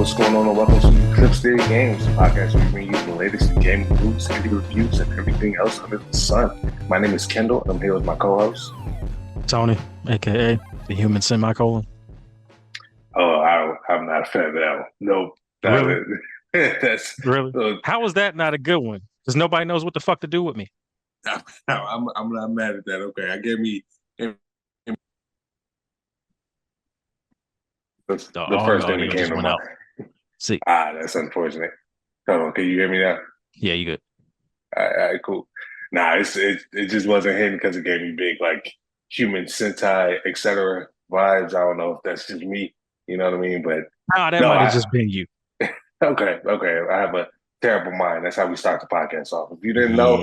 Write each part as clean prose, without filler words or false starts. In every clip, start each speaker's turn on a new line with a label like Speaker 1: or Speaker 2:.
Speaker 1: What's going on, and welcome to Eclipse Games, the podcast where we bring you the latest gaming news, indie reviews, and everything else under the sun. My name is Kendall, and I'm here with my co-host.
Speaker 2: Tony, aka the human semicolon.
Speaker 1: Oh, I'm not a fan of that one. Nope.
Speaker 2: Really?
Speaker 1: That's
Speaker 2: Really? How is that not a good one? Because nobody knows what the fuck to do with me.
Speaker 1: I'm not mad at that. Okay, I gave me the first thing that came to mind.
Speaker 2: See,
Speaker 1: that's unfortunate. Hold on, can you hear me now?
Speaker 2: Yeah, you good.
Speaker 1: All right, cool. Nah, it just wasn't hitting because it gave me big like human Sentai, etc. vibes. I don't know if that's just me, you know what I mean? But
Speaker 2: that might have just been you.
Speaker 1: Okay. I have a terrible mind. That's how we start the podcast off. If you didn't know,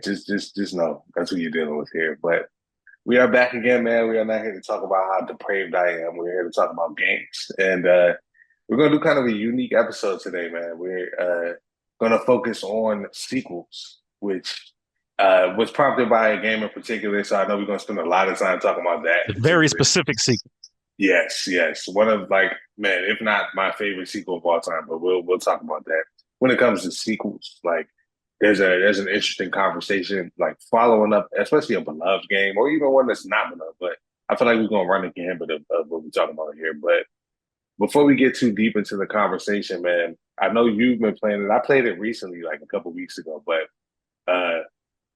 Speaker 1: just know that's who you're dealing with here. But we are back again, man. We are not here to talk about how depraved I am. We're here to talk about games. And we're going to do kind of a unique episode today, man. We're going to focus on sequels, which was prompted by a game in particular. So I know we're going to spend a lot of time talking about that.
Speaker 2: A very specific sequel.
Speaker 1: Yes. One of man, if not my favorite sequel of all time, but we'll talk about that. When it comes to sequels, there's an interesting conversation, following up, especially a beloved game or even one that's not beloved. But I feel like we're gonna run the gambit of what we're talking about here. But before we get too deep into the conversation, man, I know you've been playing it. I played it recently, like a couple weeks ago. But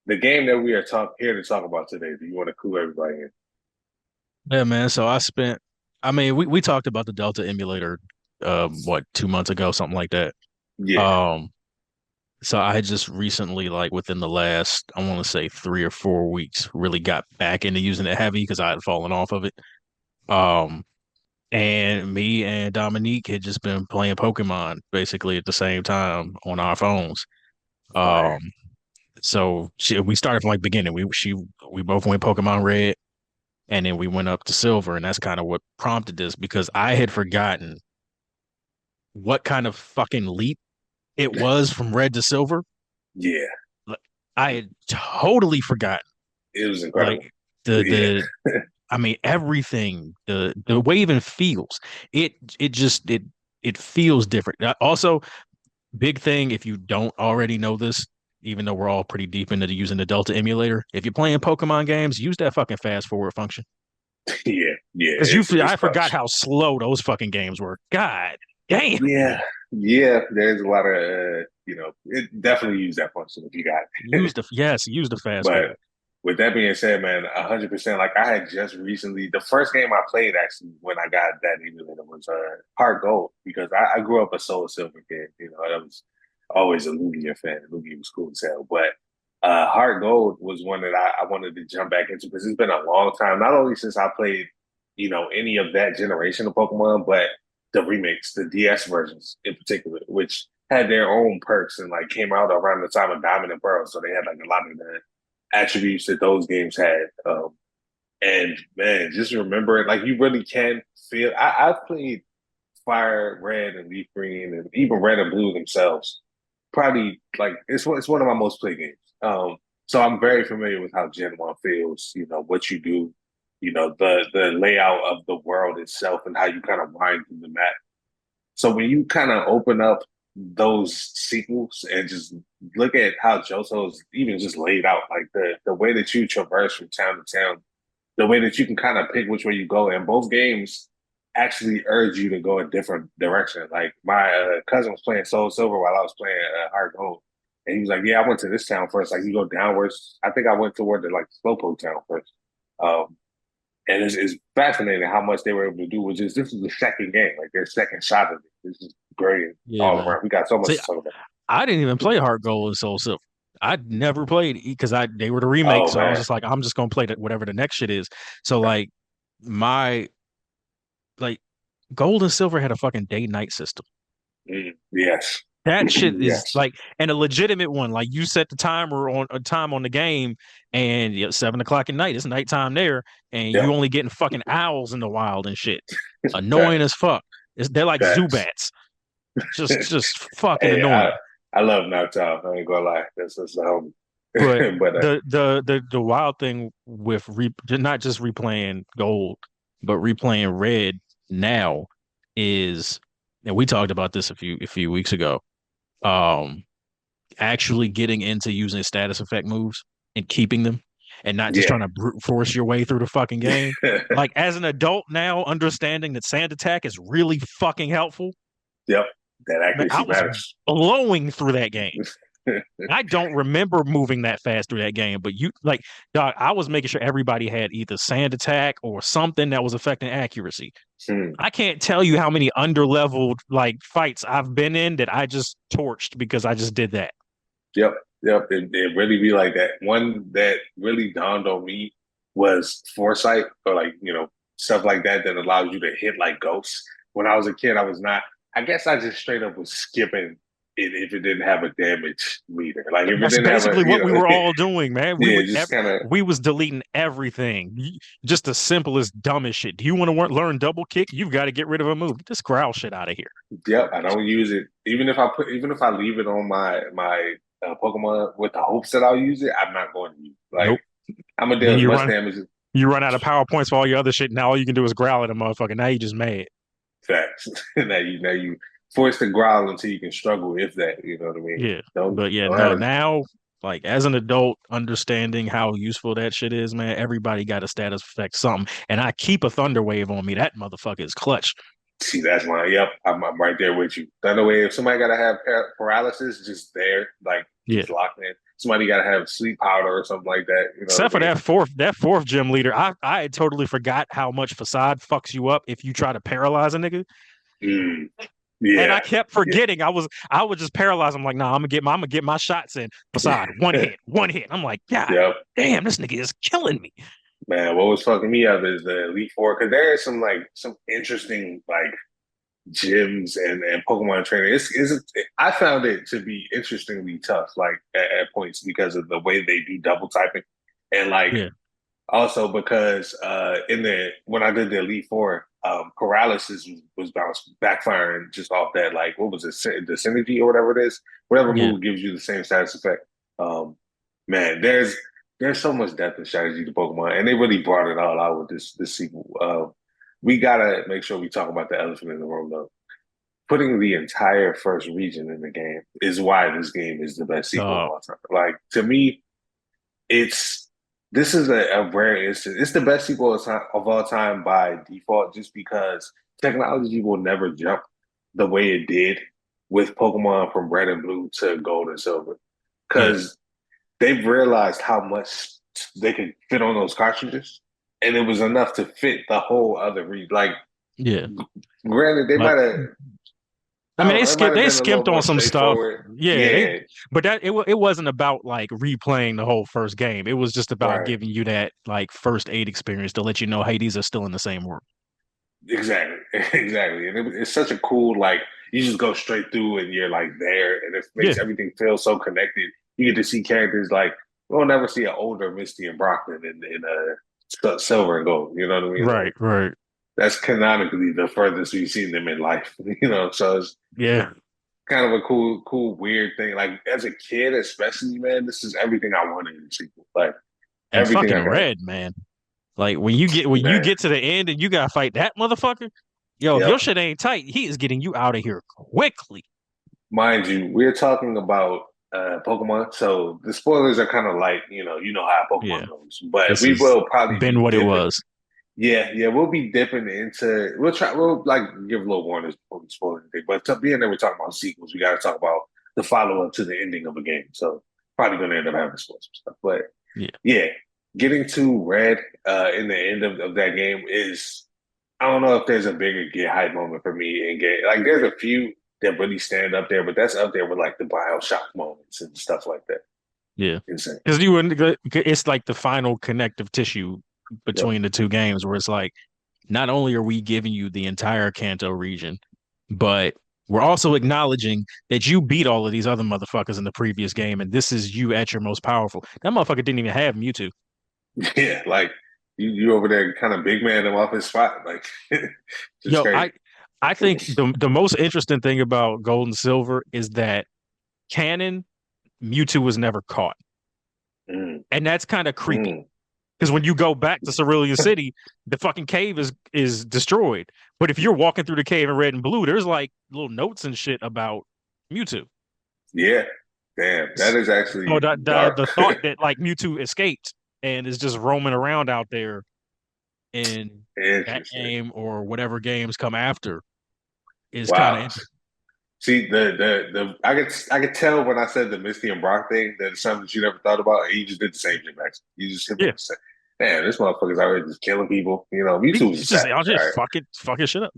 Speaker 1: the game that we are here to talk about today, do you want to clue everybody in?
Speaker 2: Yeah, man. So we talked about the Delta emulator, 2 months ago, something like that.
Speaker 1: Yeah.
Speaker 2: So I had just recently, within the last, I want to say 3 or 4 weeks, really got back into using it heavy because I had fallen off of it. And me and Dominique had just been playing Pokemon basically at the same time on our phones. So we started from beginning. We both went Pokemon Red, and then we went up to Silver, and that's kind of what prompted this because I had forgotten what kind of fucking leap it was from Red to Silver.
Speaker 1: Yeah.
Speaker 2: I had totally forgotten.
Speaker 1: It was incredible.
Speaker 2: Everything, the way it even feels, it feels different. Also, big thing, if you don't already know this, even though we're all pretty deep into using the Delta emulator, if you're playing Pokemon games, use that fucking fast forward function.
Speaker 1: Yeah.
Speaker 2: Because I forgot how slow those fucking games were. God damn.
Speaker 1: Yeah. There's a lot of it definitely use that function if you got it.
Speaker 2: Use the fast
Speaker 1: but
Speaker 2: forward.
Speaker 1: With that being said, man, 100%. I had just recently, the first game I played actually when I got that emulator was Heart Gold, because I grew up a Soul Silver kid. I was always a Lugia fan. Lugia was cool as hell. But Heart Gold was one that I wanted to jump back into because it's been a long time. Not only since I played, any of that generation of Pokemon, but the remakes, the DS versions in particular, which had their own perks and came out around the time of Diamond and Pearl. So they had a lot of the attributes that those games had. And man, just remember it. You really can feel. I've played Fire Red and Leaf Green and even Red and Blue themselves. Probably it's one of my most played games. So I'm very familiar with how Gen 1 feels, what you do, the layout of the world itself and how you kind of wind through the map. So when you kind of open up those sequels and just look at how Johto's even just laid out, the way that you traverse from town to town, the way that you can kind of pick which way you go, and both games actually urge you to go a different direction. My cousin was playing Soul Silver while I was playing Heart Gold, and he was like, "Yeah, I went to this town first. You go downwards. I think I went toward the Slowpoke town first." And it's fascinating how much they were able to do. This is the second game, their second shot of it. This is great all around. We got so much to talk about.
Speaker 2: I didn't even play Heart Gold and Soul Silver. I'd never played because they were the remake, so man. I was just I'm just gonna play whatever the next shit is. So my Gold and Silver had a fucking day-night system.
Speaker 1: Yes.
Speaker 2: That shit is and a legitimate one. You set the timer on a time on the game, and 7 o'clock at night, it's nighttime there, and you only getting fucking owls in the wild and shit. Annoying as fuck. They're like Zubats. Just fucking annoying.
Speaker 1: I love Naruto. I ain't gonna lie. That's the homie.
Speaker 2: But the wild thing with not just replaying Gold, but replaying Red now is and we talked about this a few weeks ago. Um, actually getting into using status effect moves and keeping them, and not just
Speaker 1: Yeah.
Speaker 2: trying to brute force your way through the fucking game. Like as an adult now, understanding that sand attack is really fucking helpful.
Speaker 1: Yep. That
Speaker 2: Man, I
Speaker 1: accuracy
Speaker 2: was
Speaker 1: matters.
Speaker 2: blowing through that game. I don't remember moving that fast through that game, but you like, dog, I was making sure everybody had either sand attack or something that was affecting accuracy.
Speaker 1: Hmm.
Speaker 2: I can't tell you how many underleveled like fights I've been in that I just torched because I just did that.
Speaker 1: Yep, yep. It really be like that. One that really dawned on me was foresight, or like stuff like that that allows you to hit like ghosts. When I was a kid, I was not. I guess I just straight up was skipping it if it didn't have a damage meter. Like if it
Speaker 2: That's
Speaker 1: didn't have a,
Speaker 2: basically what we were all doing, man.
Speaker 1: yeah, just kind of.
Speaker 2: We was deleting everything. Just the simplest, dumbest shit. Do you want to learn double kick? You've got to get rid of a move. Just growl shit out of here.
Speaker 1: Yep, I don't use it. Even if I leave it on my Pokemon with the hopes that I'll use it, I'm not going to use it. Like
Speaker 2: Nope.
Speaker 1: I'm gonna deal
Speaker 2: Then
Speaker 1: as
Speaker 2: you
Speaker 1: much
Speaker 2: run
Speaker 1: damage.
Speaker 2: you run out of power points for all your other shit. Now all you can do is growl at a motherfucker. Now you just mad.
Speaker 1: Facts. Now you force to growl until you can struggle, if that. You know what I mean?
Speaker 2: Yeah.
Speaker 1: Don't
Speaker 2: But yeah,
Speaker 1: don't
Speaker 2: no,
Speaker 1: have
Speaker 2: now like as an adult, understanding how useful that shit is, man, everybody got a status effect something. And I keep a thunder wave on me. That motherfucker is clutch.
Speaker 1: See, that's my yep. I'm right there with you. The other way, if somebody got to have paralysis, just there, like
Speaker 2: Yeah.
Speaker 1: just locked in. Somebody got to have sleep powder or something like that. You know what
Speaker 2: Except
Speaker 1: I
Speaker 2: for
Speaker 1: mean?
Speaker 2: that fourth gym leader, I had totally forgot how much facade fucks you up if you try to paralyze a nigga.
Speaker 1: Mm,
Speaker 2: And
Speaker 1: yeah,
Speaker 2: I kept
Speaker 1: yeah,
Speaker 2: forgetting. I would just paralyze. I'm like, nah, I'm gonna get my shots in. Facade, one hit, one hit. I'm like, God
Speaker 1: yep.
Speaker 2: damn, this nigga is killing me.
Speaker 1: Man, what was fucking me up is the Elite Four, because there is some interesting like gyms and Pokemon training. I found it to be interestingly tough, like at points because of the way they do double typing, and like
Speaker 2: Yeah,
Speaker 1: also because in the when I did the Elite Four, paralysis was bounced backfiring just off that, like what was it, the synergy or whatever it is, whatever
Speaker 2: yeah.
Speaker 1: move gives you the same status effect. Um, man, there's so much depth and strategy to Pokemon, and they really brought it all out with this sequel. We gotta make sure we talk about the elephant in the room though. Putting the entire first region in the game is why this game is the best sequel of
Speaker 2: Uh,
Speaker 1: all time. Like to me, it's this is a rare instance. It's the best sequel of all time by default, just because technology will never jump the way it did with Pokemon from Red and Blue to Gold and Silver,
Speaker 2: yeah,
Speaker 1: because they've realized how much they could fit on those cartridges, and it was enough to fit the whole other region. Like,
Speaker 2: yeah.
Speaker 1: granted, they
Speaker 2: Like,
Speaker 1: might have.
Speaker 2: I
Speaker 1: I
Speaker 2: mean,
Speaker 1: don't know. It might have
Speaker 2: they
Speaker 1: been a little
Speaker 2: skimped on
Speaker 1: more
Speaker 2: some stuff.
Speaker 1: straightforward.
Speaker 2: Yeah,
Speaker 1: Yeah,
Speaker 2: but it wasn't about like replaying the whole first game. It was just about
Speaker 1: right.
Speaker 2: giving you that like first aid experience to let you know, hey, these are still in the same world.
Speaker 1: Exactly, exactly, and it's such a cool like you just go straight through and you're like there, and it
Speaker 2: Yeah,
Speaker 1: makes everything feel so connected. You get to see characters like we'll never see an older Misty and Brockman in Silver and Gold. You know what I mean? Like
Speaker 2: right, right.
Speaker 1: that's canonically the furthest we've seen them in life. So it's
Speaker 2: Yeah,
Speaker 1: kind of a cool, weird thing. Like as a kid, especially, man, this is everything I wanted in a sequel. Like
Speaker 2: and
Speaker 1: everything
Speaker 2: fucking
Speaker 1: I got.
Speaker 2: red, man. Like when you
Speaker 1: Man,
Speaker 2: get to the end and you gotta fight that motherfucker, yo, if your
Speaker 1: yep.
Speaker 2: shit ain't tight, he is getting you out of here quickly.
Speaker 1: Mind you, we're talking about Pokemon, so the spoilers are kind of light. You know how
Speaker 2: Yeah,
Speaker 1: Pokemon goes, but
Speaker 2: this
Speaker 1: we
Speaker 2: has
Speaker 1: will probably
Speaker 2: been
Speaker 1: be
Speaker 2: what it
Speaker 1: dipping.
Speaker 2: was.
Speaker 1: Yeah, yeah, we'll be dipping into. We'll try. We'll like give a little warnings before we spoil anything. But to being that we're talking about sequels, we got to talk about the follow up to the ending of a game. So probably going to end up having to spoil some stuff. But
Speaker 2: Yeah,
Speaker 1: yeah, getting to red in the end of that game is. I don't know if there's a bigger get hype moment for me in game. Like there's a few that really stand up there, but that's up there with like the Bioshock moments and stuff like that.
Speaker 2: yeah.
Speaker 1: Insane.
Speaker 2: Because it's like the final connective tissue
Speaker 1: Yep.
Speaker 2: between the two games, where it's like not only are we giving you the entire Kanto region, but we're also acknowledging that you beat all of these other motherfuckers in the previous game, and this is you at your most powerful. That motherfucker didn't even have Mewtwo.
Speaker 1: Yeah, like you over there kind of big man him off his spot. Like just
Speaker 2: Yo,
Speaker 1: crazy.
Speaker 2: I think the most interesting thing about Gold and Silver is that canon Mewtwo was never caught,
Speaker 1: Mm,
Speaker 2: and that's kind of creepy
Speaker 1: mm.
Speaker 2: Because when you go back to Cerulean City, the fucking cave is destroyed. But if you're walking through the cave in red and blue, there's like little notes and shit about Mewtwo.
Speaker 1: Yeah. Damn, that is
Speaker 2: So
Speaker 1: actually
Speaker 2: the
Speaker 1: dark.
Speaker 2: thought that like Mewtwo escaped and is just roaming around out there in that
Speaker 1: Interesting.
Speaker 2: game or whatever games come after is kind of
Speaker 1: Wow.
Speaker 2: interesting.
Speaker 1: See, I could tell when I said the Misty and Brock thing that it's something that you never thought about, and you just did the same thing, Max. You just hit me
Speaker 2: Yeah,
Speaker 1: with the same. Man, this motherfucker's already just killing people. You know, Mewtwo was a savage,
Speaker 2: I'll
Speaker 1: all
Speaker 2: just
Speaker 1: right?
Speaker 2: fuck it shit up.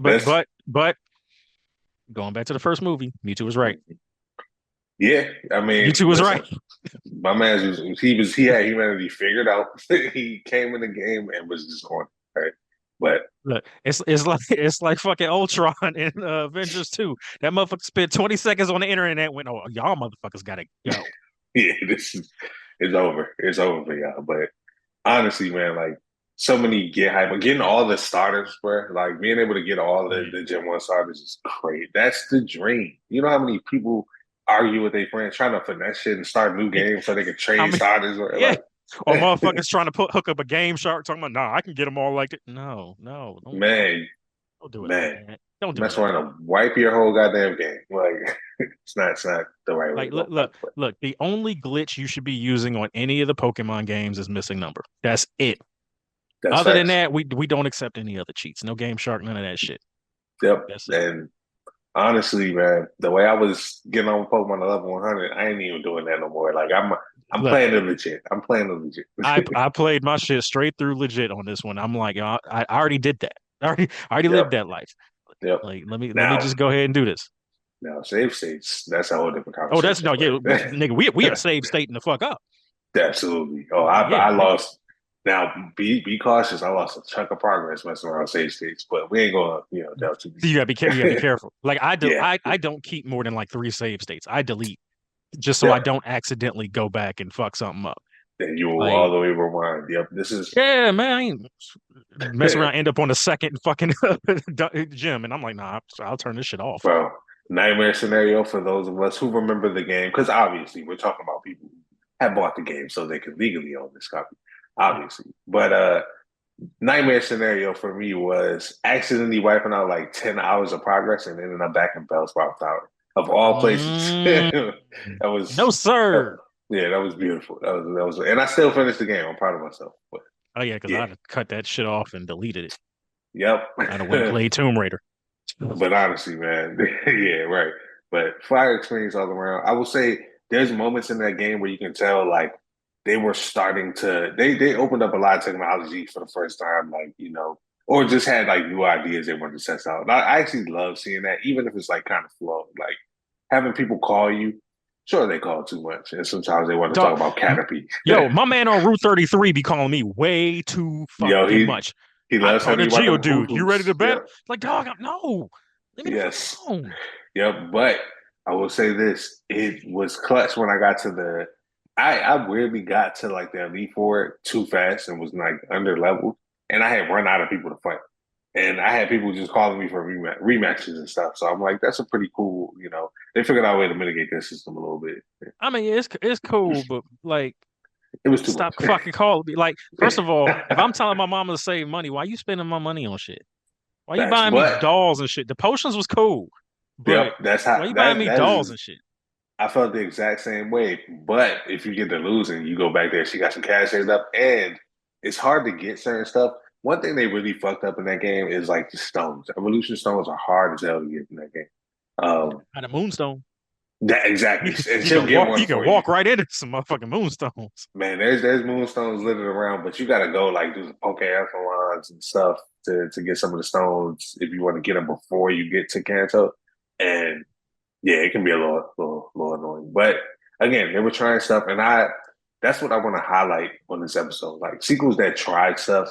Speaker 1: That's
Speaker 2: But going back to the first movie, Mewtwo was right.
Speaker 1: yeah. I mean,
Speaker 2: Mewtwo was
Speaker 1: listen,
Speaker 2: right.
Speaker 1: my man he had humanity figured out. He came in the game and was just on it, right. But
Speaker 2: Look, it's like fucking Ultron in Avengers 2. That motherfucker spent 20 seconds on the internet and went, "Oh, y'all motherfuckers gotta go."
Speaker 1: yeah, this is it's over. It's over for y'all. But honestly, man, like so many get hype, but getting all the starters, bro, like being able to get all
Speaker 2: Yeah.
Speaker 1: the Gen 1 starters is great. That's the dream. You know how many people argue with their friends trying to finesse shit and start new games so they can
Speaker 2: I
Speaker 1: trade
Speaker 2: mean,
Speaker 1: starters or
Speaker 2: yeah.
Speaker 1: like
Speaker 2: Or motherfuckers trying to hook up a game shark talking about, nah, I can get them all like it. No,
Speaker 1: man,
Speaker 2: don't do it like
Speaker 1: man,
Speaker 2: that. Don't do it
Speaker 1: mess
Speaker 2: like
Speaker 1: around
Speaker 2: that.
Speaker 1: and wipe your whole goddamn game. Like it's not the right way to
Speaker 2: Like,
Speaker 1: go about it.
Speaker 2: look. The only glitch you should be using on any of the Pokemon games is missing number. That's it.
Speaker 1: That's
Speaker 2: Other than
Speaker 1: facts.
Speaker 2: that, we don't accept any other cheats. No game shark, none of that shit.
Speaker 1: Yep.
Speaker 2: That's it.
Speaker 1: And honestly, man, the way I was getting on Pokemon to level 100, I ain't even doing that no more. Like I'm
Speaker 2: Look,
Speaker 1: playing it legit. I'm playing it legit.
Speaker 2: I played my shit straight through legit on this one. I'm like, I already did that. I already lived
Speaker 1: Yep.
Speaker 2: that life.
Speaker 1: Yep.
Speaker 2: Like, let me
Speaker 1: Now,
Speaker 2: just go ahead and do this.
Speaker 1: now, save states. That's a whole different
Speaker 2: Oh, that's
Speaker 1: conversation.
Speaker 2: no, yeah,
Speaker 1: But
Speaker 2: nigga. We are save state in the fuck up.
Speaker 1: absolutely. Oh,
Speaker 2: Yeah,
Speaker 1: I lost. Now, be cautious. I lost a chunk of progress messing around save states, but we ain't gonna delve too
Speaker 2: you gotta be
Speaker 1: deep.
Speaker 2: you gotta be careful. Like
Speaker 1: Yeah.
Speaker 2: I don't keep more than like 3 save states. I delete just so I
Speaker 1: Yep.
Speaker 2: don't accidentally go back and fuck something up.
Speaker 1: Then you will all
Speaker 2: Like,
Speaker 1: the way rewind. Yep. This is
Speaker 2: yeah, man, I ain't mess around, end up on the second fucking gym, and I'm like, nah, I'll turn this shit off.
Speaker 1: well, nightmare scenario for those of us who remember the game, because obviously we're talking about people who have bought the game so they could legally own this copy,
Speaker 2: Yeah.
Speaker 1: obviously. But nightmare scenario for me was accidentally wiping out like 10 hours of progress and ending up back in Bellsprout Tower of all places.
Speaker 2: Mm,
Speaker 1: that
Speaker 2: no,
Speaker 1: was
Speaker 2: sir.
Speaker 1: yeah, that was beautiful. That was and I still finished the game. I'm proud of myself. But
Speaker 2: Oh yeah, because
Speaker 1: yeah.
Speaker 2: I'd cut that shit off and deleted it.
Speaker 1: Yep.
Speaker 2: I'd have went and played Tomb Raider.
Speaker 1: But honestly, man, yeah, right. But fire experience all around. I will say there's moments in that game where you can tell like they were starting to they opened up a lot of technology for the first time, like, or just had like new ideas they wanted to test out. I actually love seeing that, even if it's like kind of slow. Like having people call you, sure they call too much. And sometimes they want to talk
Speaker 2: Dog,
Speaker 1: about Canopy.
Speaker 2: yo, my man on Route 33 be calling me way too
Speaker 1: Yo,
Speaker 2: fucking
Speaker 1: he
Speaker 2: much.
Speaker 1: he
Speaker 2: I
Speaker 1: loves
Speaker 2: called
Speaker 1: having
Speaker 2: a
Speaker 1: you wipe
Speaker 2: Geo
Speaker 1: them
Speaker 2: dude. You ready to
Speaker 1: hoops.
Speaker 2: battle?
Speaker 1: Yep.
Speaker 2: Like, dog, no. Leave me the fuck
Speaker 1: Yes.
Speaker 2: alone.
Speaker 1: Yep, but I will say this: it was clutch when I got to the. I weirdly got to like the Elite Four too fast and was like under leveled, and I had run out of people to fight, and I had people just calling me for rematches and stuff. So I'm like, that's a pretty cool. They figured out a way to mitigate that system a little bit.
Speaker 2: I mean, it's cool, but like,
Speaker 1: It was too
Speaker 2: stop
Speaker 1: much.
Speaker 2: fucking calling me. Like, first of all, if I'm telling my mama to save money, why you spending my money on shit? Why you
Speaker 1: Facts,
Speaker 2: buying me
Speaker 1: but
Speaker 2: dolls and shit? The potions was cool,
Speaker 1: yep,
Speaker 2: but
Speaker 1: that's
Speaker 2: why
Speaker 1: how
Speaker 2: you buying
Speaker 1: that
Speaker 2: me
Speaker 1: that
Speaker 2: dolls
Speaker 1: is.
Speaker 2: and shit?
Speaker 1: I felt the exact same way. But if you get to losing, you go back there. She got some cash saved up, and it's hard to get certain stuff. One thing they really fucked up in that game is like the stones. Evolution stones are hard as hell to get in that game.
Speaker 2: At a moonstone.
Speaker 1: That exactly,
Speaker 2: You,
Speaker 1: and
Speaker 2: you
Speaker 1: she'll
Speaker 2: can
Speaker 1: get
Speaker 2: walk.
Speaker 1: one
Speaker 2: You can
Speaker 1: for you.
Speaker 2: walk right into some motherfucking moonstones.
Speaker 1: Man, there's moonstones littered around, but you got to go like do the Pokeathlons and stuff to get some of the stones if you want to get them before you get to Kanto. And yeah, it can be a little annoying. But again, they were trying stuff, and that's what I want to highlight on this episode. Like sequels that tried stuff,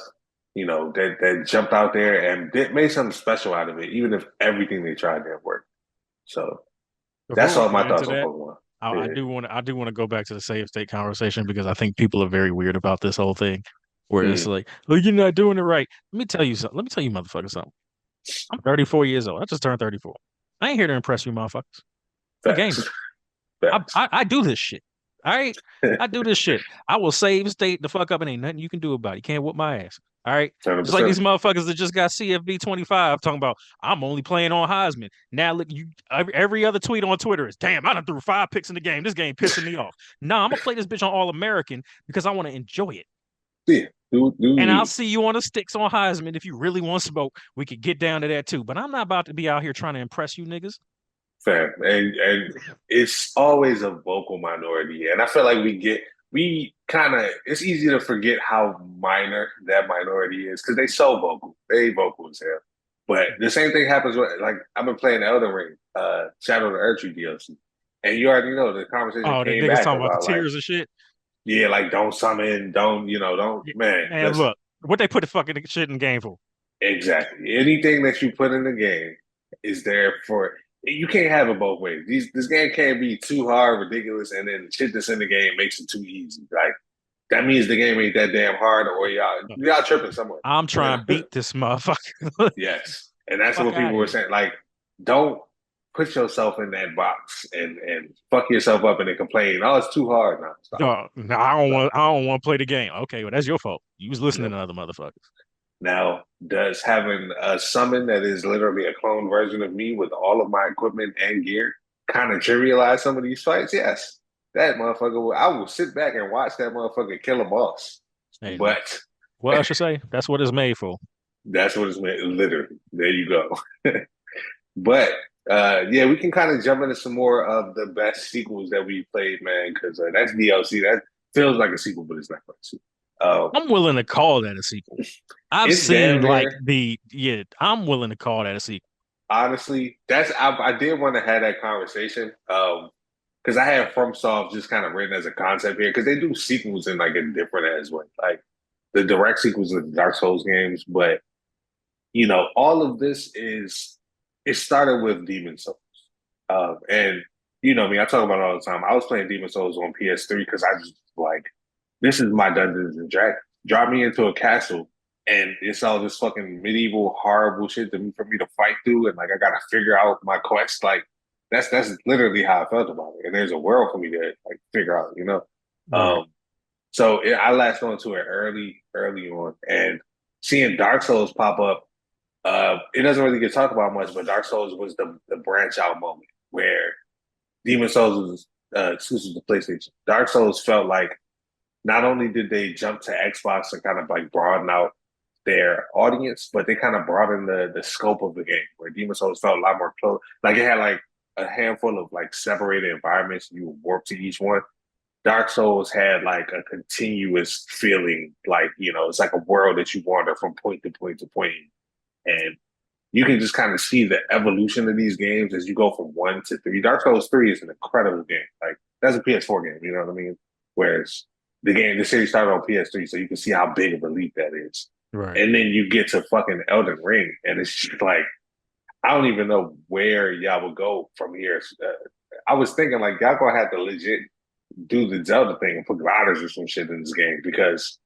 Speaker 1: that jumped out there and made something special out of it, even if everything they tried didn't work. So
Speaker 2: Before
Speaker 1: that's
Speaker 2: we
Speaker 1: all
Speaker 2: get
Speaker 1: my
Speaker 2: into
Speaker 1: thoughts on
Speaker 2: that,
Speaker 1: Pokemon.
Speaker 2: I
Speaker 1: Yeah.
Speaker 2: do want to go back to the save state conversation because I think people are very weird about this whole thing. Where it's
Speaker 1: Mm,
Speaker 2: like, oh, you're not doing it right. Let me tell you something. Let me tell you, motherfucker, something. I'm 34 years old. I just turned 34. I ain't here to impress you, motherfuckers. I'm a gamer.
Speaker 1: facts. Facts.
Speaker 2: I do this shit. All right. I do this shit. I will save state the fuck up and ain't nothing you can do about it. You can't whoop my ass. All right. Just like
Speaker 1: 100%.
Speaker 2: these motherfuckers that just got CFB 25 talking about I'm only playing on Heisman. Now look, you every other tweet on Twitter is damn, I done threw 5 picks in the game. This game pissing me off. Nah, I'm gonna play this bitch on All American because I want to enjoy it.
Speaker 1: Yeah, do
Speaker 2: And I'll
Speaker 1: you,
Speaker 2: see you on the sticks on Heisman if you really want smoke. We could get down to that too. But I'm not about to be out here trying to impress you niggas.
Speaker 1: fam. And it's always a vocal minority. And I feel like we kind of, it's easy to forget how minor that minority is because they so vocal. They vocal as hell. But the same thing happens with, like, I've been playing Elden Ring, Shadow of the Erdtree DLC. And you already know the conversation
Speaker 2: Oh, the
Speaker 1: came
Speaker 2: niggas
Speaker 1: back
Speaker 2: talking about the
Speaker 1: about, like,
Speaker 2: tears and shit.
Speaker 1: yeah, like, don't summon, don't, don't,
Speaker 2: Yeah,
Speaker 1: man,
Speaker 2: man,
Speaker 1: listen.
Speaker 2: look, what they put the fucking shit in the game for?
Speaker 1: Exactly. Anything that you put in the game is there for you can't have it both ways. This game can't be too hard, ridiculous, and then shit that's in the game makes it too easy. Like that means the game ain't that damn hard, or y'all tripping somewhere.
Speaker 2: I'm trying to beat this motherfucker.
Speaker 1: Yes, and that's
Speaker 2: Fuck
Speaker 1: what
Speaker 2: out
Speaker 1: people
Speaker 2: of
Speaker 1: were
Speaker 2: here.
Speaker 1: saying. Like, don't put yourself in that box and fuck yourself up and then complain. Oh, it's too hard. No, stop.
Speaker 2: No, I don't
Speaker 1: Stop.
Speaker 2: want. I don't want to play the game. Okay, well that's your fault. You was listening
Speaker 1: Yep.
Speaker 2: to other motherfuckers.
Speaker 1: Now, does having a summon that is literally a clone version of me with all of my equipment and gear kind of trivialize some of these fights? Yes. That motherfucker, I will sit back and watch that motherfucker kill a boss.
Speaker 2: Hey,
Speaker 1: But
Speaker 2: what I should say? That's what it's made for.
Speaker 1: that's what it's meant. Literally. There you go. But yeah, we can kind of jump into some more of the best sequels that we played, man, because that's DLC. That feels like a sequel, but it's not like a sequel.
Speaker 2: I'm willing to call that a sequel. I've
Speaker 1: It's damn
Speaker 2: seen like
Speaker 1: near.
Speaker 2: the yeah. I'm willing to call that a sequel.
Speaker 1: Honestly, I did want to have that conversation. Because I have FromSoft just kind of written as a concept here because they do sequels in like a different as way, like the direct sequels of the Dark Souls games. But all of this is it started with Demon Souls, and you know me, I talk about it all the time. I was playing Demon Souls on PS3 because I just like this is my Dungeons and Dragons. Drop me into a castle, and it's all this fucking medieval horrible shit for me to fight through, and like I gotta figure out my quest. Like that's literally how I felt about it. And there's a world for me to like figure out.
Speaker 2: Right.
Speaker 1: So I latched onto it early on, and seeing Dark Souls pop up, it doesn't really get talked about much, but Dark Souls was the branch out moment where Demon Souls was exclusive to PlayStation. Dark Souls felt like not only did they jump to Xbox and kind of like broaden out their audience, but they kind of broadened the scope of the game. Where Demon Souls felt a lot more close, like it had like a handful of like separated environments. You would warp to each one. Dark Souls had like a continuous feeling, like it's like a world that you wander from point to point to point, and you can just kind of see the evolution of these games as you go from 1 to 3. Dark Souls 3 is an incredible game. Like that's a PS4 game, you know what I mean? Whereas the series started on PS3, so you can see how big of a leap that is.
Speaker 2: Right.
Speaker 1: And then you get to fucking Elden Ring, and it's just like I don't even know where y'all would go from here. I was thinking like y'all gonna have to legit do the Zelda thing and put gliders or some shit in this game because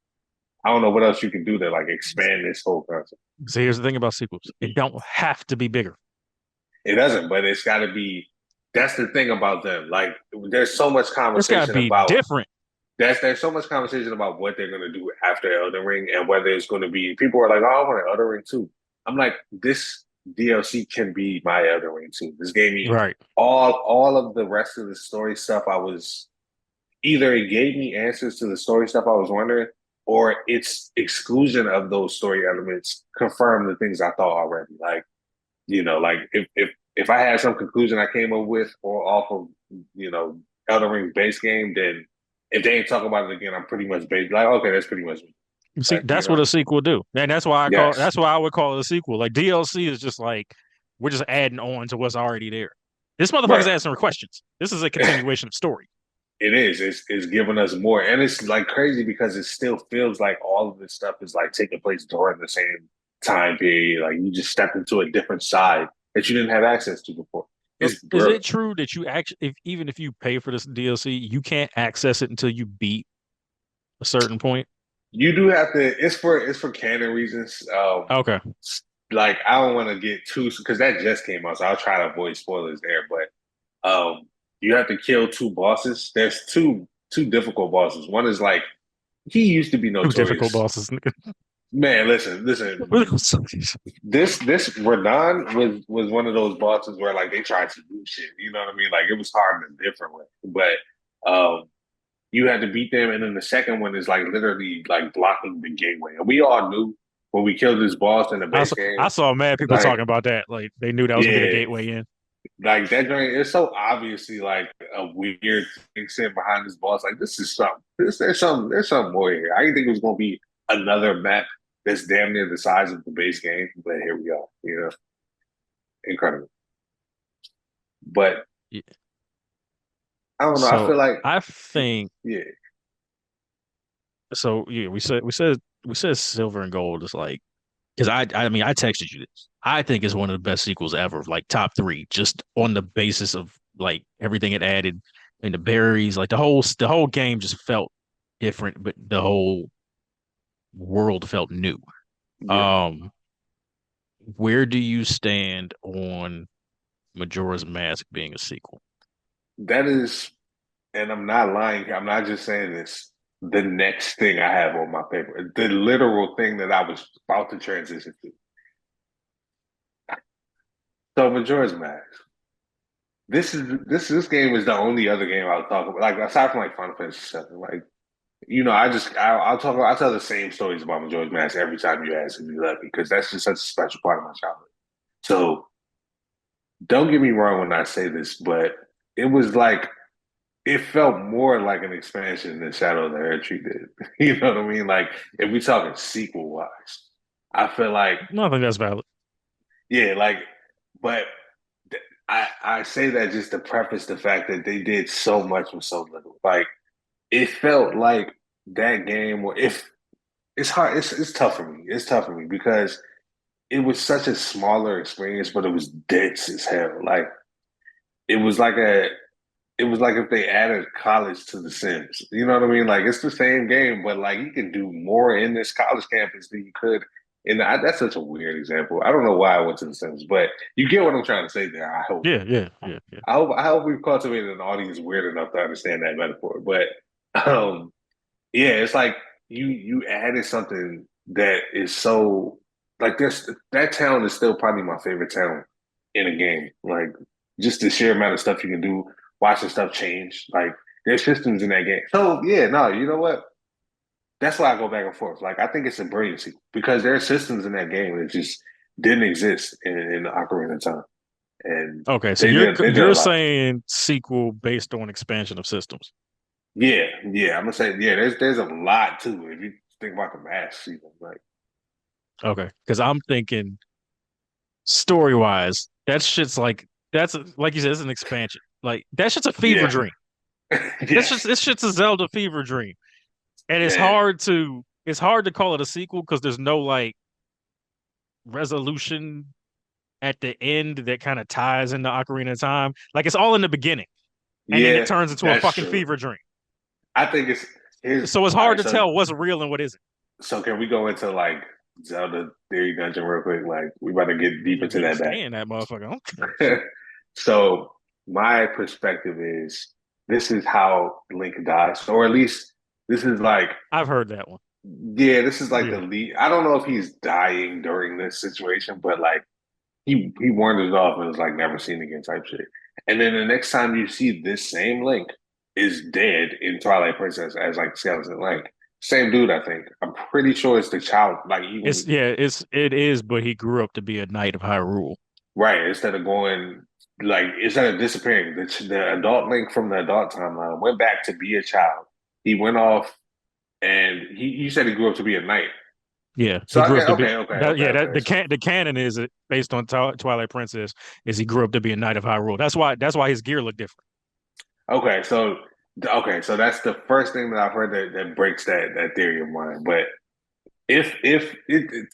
Speaker 1: I don't know what else you can do to like expand this whole concept.
Speaker 2: So here's the thing about sequels. It don't have to be bigger.
Speaker 1: It doesn't, but it's got to be. That's the thing about them. Like, there's so much
Speaker 2: It's gotta
Speaker 1: conversation
Speaker 2: be
Speaker 1: about
Speaker 2: different.
Speaker 1: there's so much conversation about what they're gonna do after Elden Ring and whether it's gonna be. People are like, "Oh, I want an Elden Ring too." I'm like, this DLC can be my Elden Ring too. This gave me
Speaker 2: Right.
Speaker 1: all of the rest of the story stuff. I was either it gave me answers to the story stuff I was wondering, or its exclusion of those story elements confirmed the things I thought already. Like, like if I had some conclusion I came up with or off of, Elden Ring's base game, then if they ain't talk about it again, I'm pretty much based like, okay, that's pretty much me.
Speaker 2: See,
Speaker 1: Like,
Speaker 2: that's what a sequel do. And
Speaker 1: yes,
Speaker 2: that's why I would call it a sequel. Like DLC is just like we're just adding on to what's already there. This motherfucker's
Speaker 1: right.
Speaker 2: asking questions. This is a continuation of story.
Speaker 1: It is. It's giving us more, and it's like crazy because it still feels like all of this stuff is like taking place during the same time period. Like you just stepped into a different side that you didn't have access to before.
Speaker 2: So
Speaker 1: It's
Speaker 2: is
Speaker 1: brilliant.
Speaker 2: it true that you actually, even if you pay for this DLC, you can't access it until you beat a certain point?
Speaker 1: You do have to. It's for canon reasons.
Speaker 2: Okay.
Speaker 1: Like I don't want to get too because that just came out, so I'll try to avoid spoilers there. But you have to kill two bosses. There's two two difficult bosses. One is like he used to be
Speaker 2: Two difficult
Speaker 1: notorious.
Speaker 2: bosses.
Speaker 1: Man, listen. This Radon was one of those bosses where like they tried to do shit. You know what I mean? Like it was hard in a different way. But you had to beat them, and then the second one is like literally like blocking the gateway. And we all knew when we killed this boss in the base
Speaker 2: I
Speaker 1: game,
Speaker 2: saw mad people
Speaker 1: like
Speaker 2: talking about that. Like they knew that was gonna be the
Speaker 1: yeah,
Speaker 2: gateway in.
Speaker 1: like that joint is so obviously like a weird thing sitting behind this boss. Like this is something. There's something more here. I didn't think it was gonna be another map that's damn near the size of the base game, but here we go. You know, incredible. But
Speaker 2: Yeah.
Speaker 1: I don't know. I
Speaker 2: So
Speaker 1: feel like
Speaker 2: I think
Speaker 1: yeah,
Speaker 2: so. Yeah, we said silver and gold is like because I mean I texted you this. I think it's one of the best sequels ever, like top three, just on the basis of like everything it added and the berries, like the whole game just felt different, but the whole world felt new.
Speaker 1: yeah.
Speaker 2: Um, where do you stand on Majora's Mask being a sequel?
Speaker 1: That is, and I'm not lying. I'm not just saying this. The next thing I have on my paper, the literal thing that I was about to transition to. So Majora's Mask. This game is the only other game I'll talk about. Like aside from like Final Fantasy VII, like I'll talk. I'll tell the same stories about Majora's Mask every time you ask me let me because that's just such a special part of my childhood. So don't get me wrong when I say this, but it was like it felt more like an expansion than Shadow of the Erdtree did. You know what I mean? Like if we talking sequel wise, I feel like
Speaker 2: No, I think that's valid.
Speaker 1: yeah, like but I say that just to preface the fact that they did so much with so little. Like it felt like that game. If it's hard, it's tough for me. It's tough for me because it was such a smaller experience, but it was dense as hell. Like it was like a it was like if they added college to The Sims. You know what I mean? Like it's the same game, but like you can do more in this college campus than you could. And that's such a weird example. I don't know why I went to The Sims, but you get what I'm trying to say there. I hope.
Speaker 2: Yeah, yeah, yeah, yeah.
Speaker 1: I hope we've cultivated an audience weird enough to understand that metaphor. But yeah, it's like you added something that is so like this. That town is still probably my favorite town in a game. Like just the sheer amount of stuff you can do, watching stuff change. Like there's systems in that game. So yeah, no, you know what? That's why I go back and forth. Like I think it's a brilliant sequel because there are systems in that game that just didn't exist in the Ocarina of Time, and
Speaker 2: Okay, so you're
Speaker 1: they did a
Speaker 2: you're
Speaker 1: lot.
Speaker 2: saying sequel based on expansion of systems.
Speaker 1: Yeah, yeah. I'm gonna say yeah. There's a lot too. If you think about the math sequel, like
Speaker 2: Okay, because I'm thinking story wise, that shit's that's like you said, it's an expansion. Like that shit's a fever
Speaker 1: yeah,
Speaker 2: dream.
Speaker 1: yeah,
Speaker 2: This shit's a Zelda fever dream, and
Speaker 1: man.
Speaker 2: it's hard to call it a sequel because there's no like resolution at the end that kind of ties into Ocarina of Time. Like it's all in the beginning, and then it
Speaker 1: Yeah,
Speaker 2: turns into a
Speaker 1: that's
Speaker 2: fucking
Speaker 1: true.
Speaker 2: fever dream.
Speaker 1: I think it's here's
Speaker 2: So it's
Speaker 1: all
Speaker 2: hard
Speaker 1: right.
Speaker 2: to tell what's real and what isn't.
Speaker 1: So can we go into like Zelda Theory Dungeon real quick? Like we about to get deep into
Speaker 2: We
Speaker 1: that
Speaker 2: stay in that motherfucker.
Speaker 1: back. So my perspective is this is how Link dies, or at least this is like
Speaker 2: I've heard that one.
Speaker 1: yeah, this is like the
Speaker 2: Yeah.
Speaker 1: lead. I don't know if he's dying during this situation, but like he wanders off and is like never seen again type shit. And then the next time you see this same Link is dead in Twilight Princess as like skeleton Link. Same dude, I think. I'm pretty sure it's the child. Like even
Speaker 2: It is, but he grew up to be a knight of Hyrule.
Speaker 1: right instead of going like instead of disappearing, the adult Link from the adult timeline went back to be a child. He went off and he you said he grew up to be a knight.
Speaker 2: Yeah,
Speaker 1: So
Speaker 2: he
Speaker 1: I
Speaker 2: grew
Speaker 1: get
Speaker 2: up to be yeah. That
Speaker 1: okay. So
Speaker 2: the canon is it based on Twilight Princess is he grew up to be a knight of Hyrule. That's why his gear looked different.
Speaker 1: okay, so so that's the first thing that I've heard that breaks that theory of mine. But if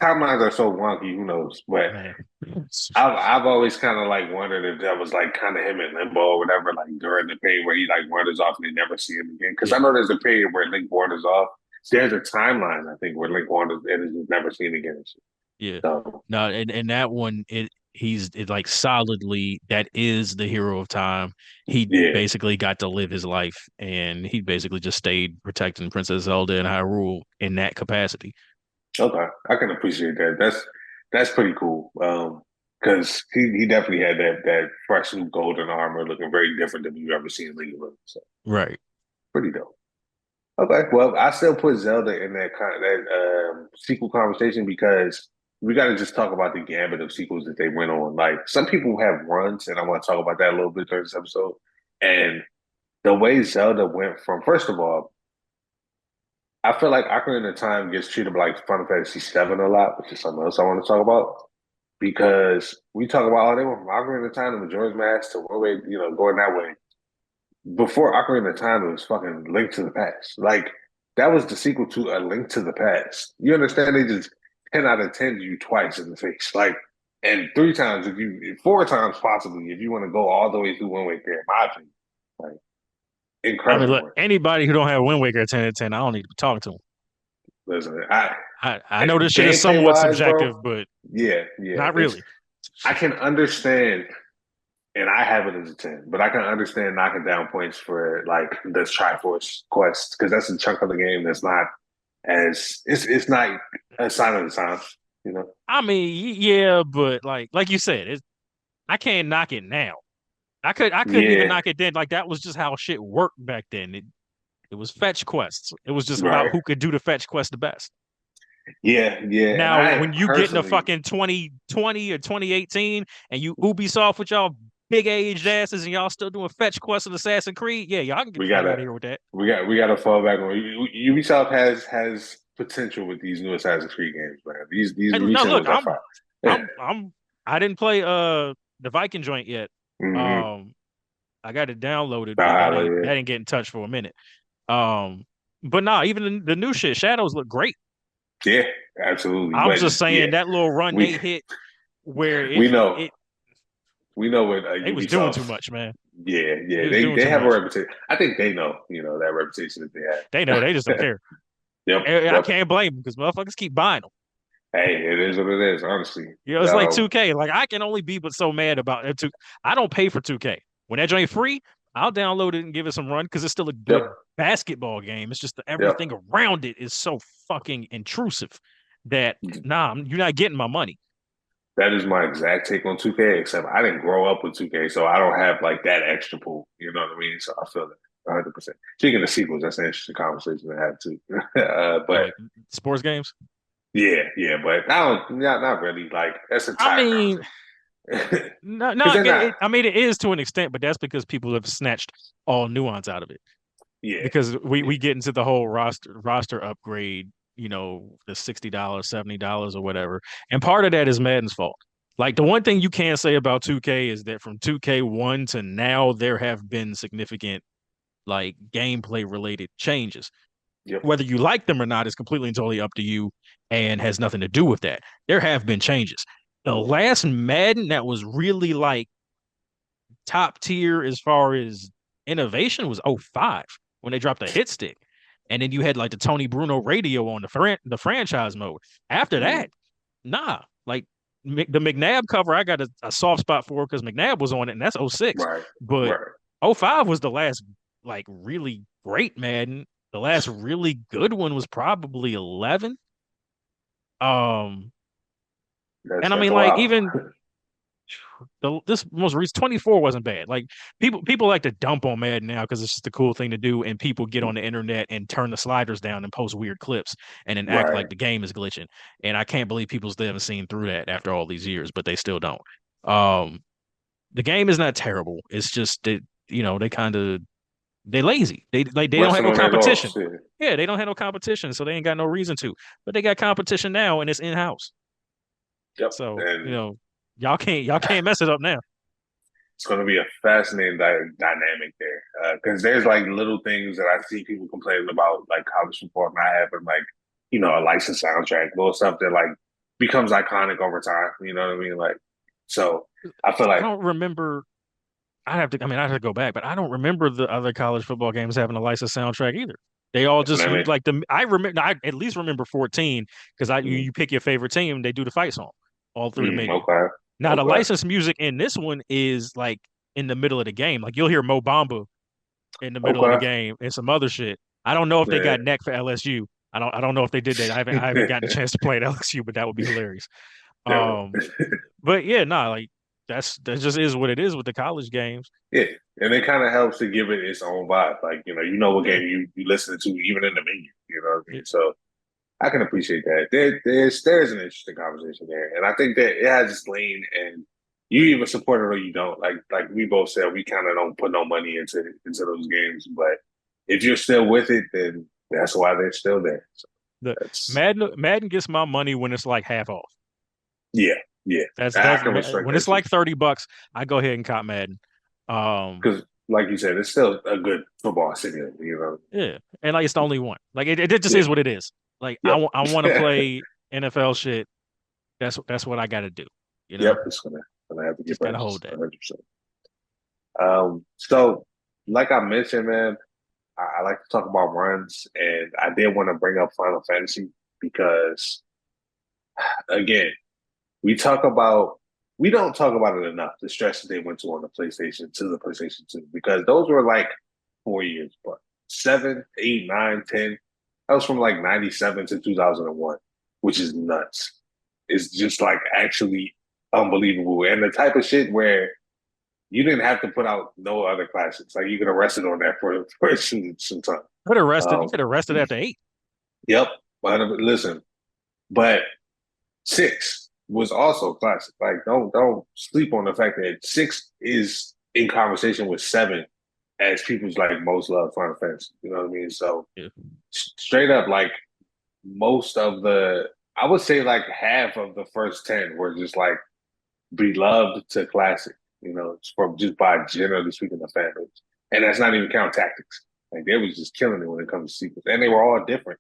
Speaker 1: timelines are so wonky, who knows? But
Speaker 2: Man,
Speaker 1: I've always kind of like wondered if that was like kind of him in limbo or whatever, like during the period where he like wanders off and they never see him again. Because I
Speaker 2: yeah,
Speaker 1: know there's a period where Link wanders off. There's a timeline I think where Link wanders and is just never seen again.
Speaker 2: yeah.
Speaker 1: So
Speaker 2: No, and that one he's like solidly that is the hero of time. He
Speaker 1: Yeah.
Speaker 2: basically got to live his life, and he basically just stayed protecting Princess Zelda and Hyrule in that capacity.
Speaker 1: Okay. I can appreciate that. That's pretty cool. Because he definitely had that fresh new golden armor looking very different than you've ever seen in League of Legends. So
Speaker 2: Right.
Speaker 1: pretty dope. Okay, well, I still put Zelda in that sequel conversation because we got to just talk about the gambit of sequels that they went on. Like some people have runs, and I want to talk about that a little bit during this episode. And the way Zelda went from, first of all, I feel like Ocarina of Time gets treated like Final Fantasy VII a lot, which is something else I want to talk about. Because we talk about, oh, they went from Ocarina of Time to Majora's Mask to one way, going that way. Before Ocarina of Time, it was fucking Link to the Past. Like that was the sequel to A Link to the Past. You understand? They just 10 out of 10 you twice in the face, like, and three times if you, four times possibly if you want to go all the way through one way there. In my opinion, like
Speaker 2: I mean,
Speaker 1: incredible
Speaker 2: look,
Speaker 1: work.
Speaker 2: anybody who don't have Wind Waker at 10 out of 10, I don't need to be talking to them.
Speaker 1: Listen,
Speaker 2: I know this shit is
Speaker 1: gameplay
Speaker 2: somewhat
Speaker 1: wise,
Speaker 2: subjective,
Speaker 1: bro.
Speaker 2: but
Speaker 1: Yeah, yeah.
Speaker 2: not
Speaker 1: It's
Speaker 2: really.
Speaker 1: I can understand, and I have it as a 10, but I can understand knocking down points for like the Triforce quest because that's a chunk of the game that's not as it's not a sign of the times, you know.
Speaker 2: I mean, yeah, but like you said, I can't knock it now. I couldn't even
Speaker 1: Yeah,
Speaker 2: knock it then. Like that was just how shit worked back then. It was fetch quests. It was just about
Speaker 1: right.
Speaker 2: who could do the fetch quest the best.
Speaker 1: Yeah, yeah. And
Speaker 2: Now,
Speaker 1: I
Speaker 2: when you get into
Speaker 1: personally,
Speaker 2: fucking 2020 or 2018 and you Ubisoft with y'all big aged asses and y'all still doing fetch quests of Assassin's Creed, yeah, y'all can get
Speaker 1: we
Speaker 2: the fuck out
Speaker 1: gotta
Speaker 2: of here with that.
Speaker 1: we gotta fall back on Ubisoft has potential with these new Assassin's Creed games, man. These
Speaker 2: Hey, no,
Speaker 1: recent
Speaker 2: look,
Speaker 1: ones are fire. Yeah.
Speaker 2: I didn't play the Viking joint yet.
Speaker 1: Mm-hmm.
Speaker 2: Um, I got it downloaded, but
Speaker 1: Yeah.
Speaker 2: that ain't getting touched for a minute. Um, but nah, even the new shit, Shadows look great.
Speaker 1: Yeah, absolutely.
Speaker 2: I'm
Speaker 1: But
Speaker 2: just
Speaker 1: yeah,
Speaker 2: saying that little run
Speaker 1: we
Speaker 2: they hit where
Speaker 1: we know
Speaker 2: it
Speaker 1: we know what
Speaker 2: they was doing too
Speaker 1: Ubisoft.
Speaker 2: much, man.
Speaker 1: Yeah,
Speaker 2: They
Speaker 1: yeah,
Speaker 2: was doing
Speaker 1: they
Speaker 2: too
Speaker 1: have a
Speaker 2: much.
Speaker 1: reputation. I think they know, that reputation that
Speaker 2: They
Speaker 1: they
Speaker 2: know they just don't
Speaker 1: have.
Speaker 2: care.
Speaker 1: Yep,
Speaker 2: And I
Speaker 1: yep.
Speaker 2: can't blame them because motherfuckers keep buying them.
Speaker 1: Hey, it is what it is. Honestly,
Speaker 2: You know, it's like 2K. Like I can only be but so mad about it. I don't pay for 2K. When that joint free, I'll download it and give it some run because it's still a
Speaker 1: yep,
Speaker 2: good basketball game. It's just that
Speaker 1: yep.
Speaker 2: everything around it is so fucking intrusive that nah, you're not getting my money.
Speaker 1: That is my exact take on 2K. Except I didn't grow up with 2K, so I don't have like that extra pull. You know what I mean? So I feel that 100%. Speaking of sequels, that's an interesting conversation to have too. But
Speaker 2: Like sports games.
Speaker 1: yeah, yeah, but I don't, not really. Like that's a
Speaker 2: I
Speaker 1: time
Speaker 2: mean,
Speaker 1: conversation
Speaker 2: no,
Speaker 1: because
Speaker 2: no.
Speaker 1: they're not.
Speaker 2: I mean, it is to an extent, but that's because people have snatched all nuance out of it.
Speaker 1: Yeah,
Speaker 2: Because
Speaker 1: yeah,
Speaker 2: we get into the whole roster upgrade, you know, the $60, $70 or whatever. And part of that is Madden's fault. Like the one thing you can say about 2K is that from 2K1 to now there have been significant like gameplay related changes.
Speaker 1: yep,
Speaker 2: Whether you like them or not is completely and totally up to you and has nothing to do with that. There have been changes. The last Madden that was really like top tier as far as innovation was '05 when they dropped the hit stick. And then you had like the Tony Bruno radio on the franchise mode. After
Speaker 1: mm,
Speaker 2: that, nah. Like the McNabb cover, I got a soft spot for because McNabb was on it, and that's '06.
Speaker 1: right,
Speaker 2: But
Speaker 1: right.
Speaker 2: '05 was the last like really great Madden. The last really good one was probably 11. Um, and I
Speaker 1: That's
Speaker 2: mean,
Speaker 1: a
Speaker 2: like
Speaker 1: while.
Speaker 2: even this most recent 24 wasn't bad. Like people like to dump on Madden now because it's just a cool thing to do, and people get on the internet and turn the sliders down and post weird clips and then act
Speaker 1: Right.
Speaker 2: like the game is glitching. And I can't believe people still haven't seen through that after all these years, but they still don't. Um, the game is not terrible. It's just that they kind of they lazy. They don't have
Speaker 1: Resting
Speaker 2: no
Speaker 1: on their
Speaker 2: competition.
Speaker 1: laurels. Yeah.
Speaker 2: Yeah, they don't have no competition, so they ain't got no reason to. But they got competition now, and it's in house.
Speaker 1: Yep.
Speaker 2: So
Speaker 1: And
Speaker 2: y'all can't mess it up now.
Speaker 1: it's going to be a fascinating dynamic there because there's like little things that I see people complaining about, like college football not having like a licensed soundtrack, little stuff that like becomes iconic over time. You know what I mean? Like, so I feel
Speaker 2: I
Speaker 1: like
Speaker 2: don't remember. I have to go back, but I don't remember the other college football games having a licensed soundtrack either. They all just
Speaker 1: I
Speaker 2: use
Speaker 1: mean,
Speaker 2: like the. I remember. I at least remember 14 because
Speaker 1: mm,
Speaker 2: you pick your favorite team. They do the fight song all through the menu.
Speaker 1: okay,
Speaker 2: Now the
Speaker 1: Okay.
Speaker 2: licensed music in this one is like in the middle of the game. Like you'll hear Mo Bamba in the middle of the
Speaker 1: Okay.
Speaker 2: game and some other shit. I don't know if they
Speaker 1: Yeah.
Speaker 2: got neck for LSU. I don't know if they did that. I haven't gotten a chance to play at LSU, but that would be hilarious.
Speaker 1: Yeah.
Speaker 2: Um, but yeah, nah, like that just is what it is with the college games.
Speaker 1: Yeah. And it kind of helps to give it its own vibe. Like, you know what
Speaker 2: Yeah,
Speaker 1: game you listen to even in the menu. You know what I
Speaker 2: yeah.
Speaker 1: mean? So I can appreciate that. There's an interesting conversation there. And I think that it has its lane and you either support it or you don't. Like we both said, we kind of don't put no money into those games. But if you're still with it, then that's why they're still there. So
Speaker 2: The
Speaker 1: that's
Speaker 2: Madden gets my money when it's like half off.
Speaker 1: yeah, yeah.
Speaker 2: That's
Speaker 1: I can respect
Speaker 2: when
Speaker 1: that
Speaker 2: it's
Speaker 1: too.
Speaker 2: like $30, I go ahead and cop Madden. Um,
Speaker 1: Because like you said, it's still a good football city, you know.
Speaker 2: yeah, and like it's the only one. Like it just
Speaker 1: Yeah.
Speaker 2: is what it is. Like
Speaker 1: Yep.
Speaker 2: I want to play NFL shit. That's what I got to do. You
Speaker 1: Yep.
Speaker 2: know,
Speaker 1: It's gonna have to get
Speaker 2: just gotta hold
Speaker 1: purchased
Speaker 2: that.
Speaker 1: 100%. So like I mentioned, man, I like to talk about runs, and I did want to bring up Final Fantasy because again, we talk about we don't talk about it enough. The stress that they went to on the PlayStation to the PlayStation 2 because those were like 4 years, but 7, 8, 9, 10. That was from like 97 to 2001, which is nuts. It's just like actually unbelievable. And the type of shit where you didn't have to put out no other classics. Like you could arrest it on that for some time.
Speaker 2: Could arrested. You
Speaker 1: Um,
Speaker 2: could arrested after 8.
Speaker 1: yep. But listen, but 6 was also classic. Like don't sleep on the fact that 6 is in conversation with 7 as people's like most loved Final Fantasy. You know what I mean? So
Speaker 2: Yeah.
Speaker 1: straight up, like most of I would say like half of the first 10 were just like beloved to classic. You know, it's from just by generally speaking the fan base, and that's not even count tactics. Like they was just killing it when it comes to sequels, and they were all different,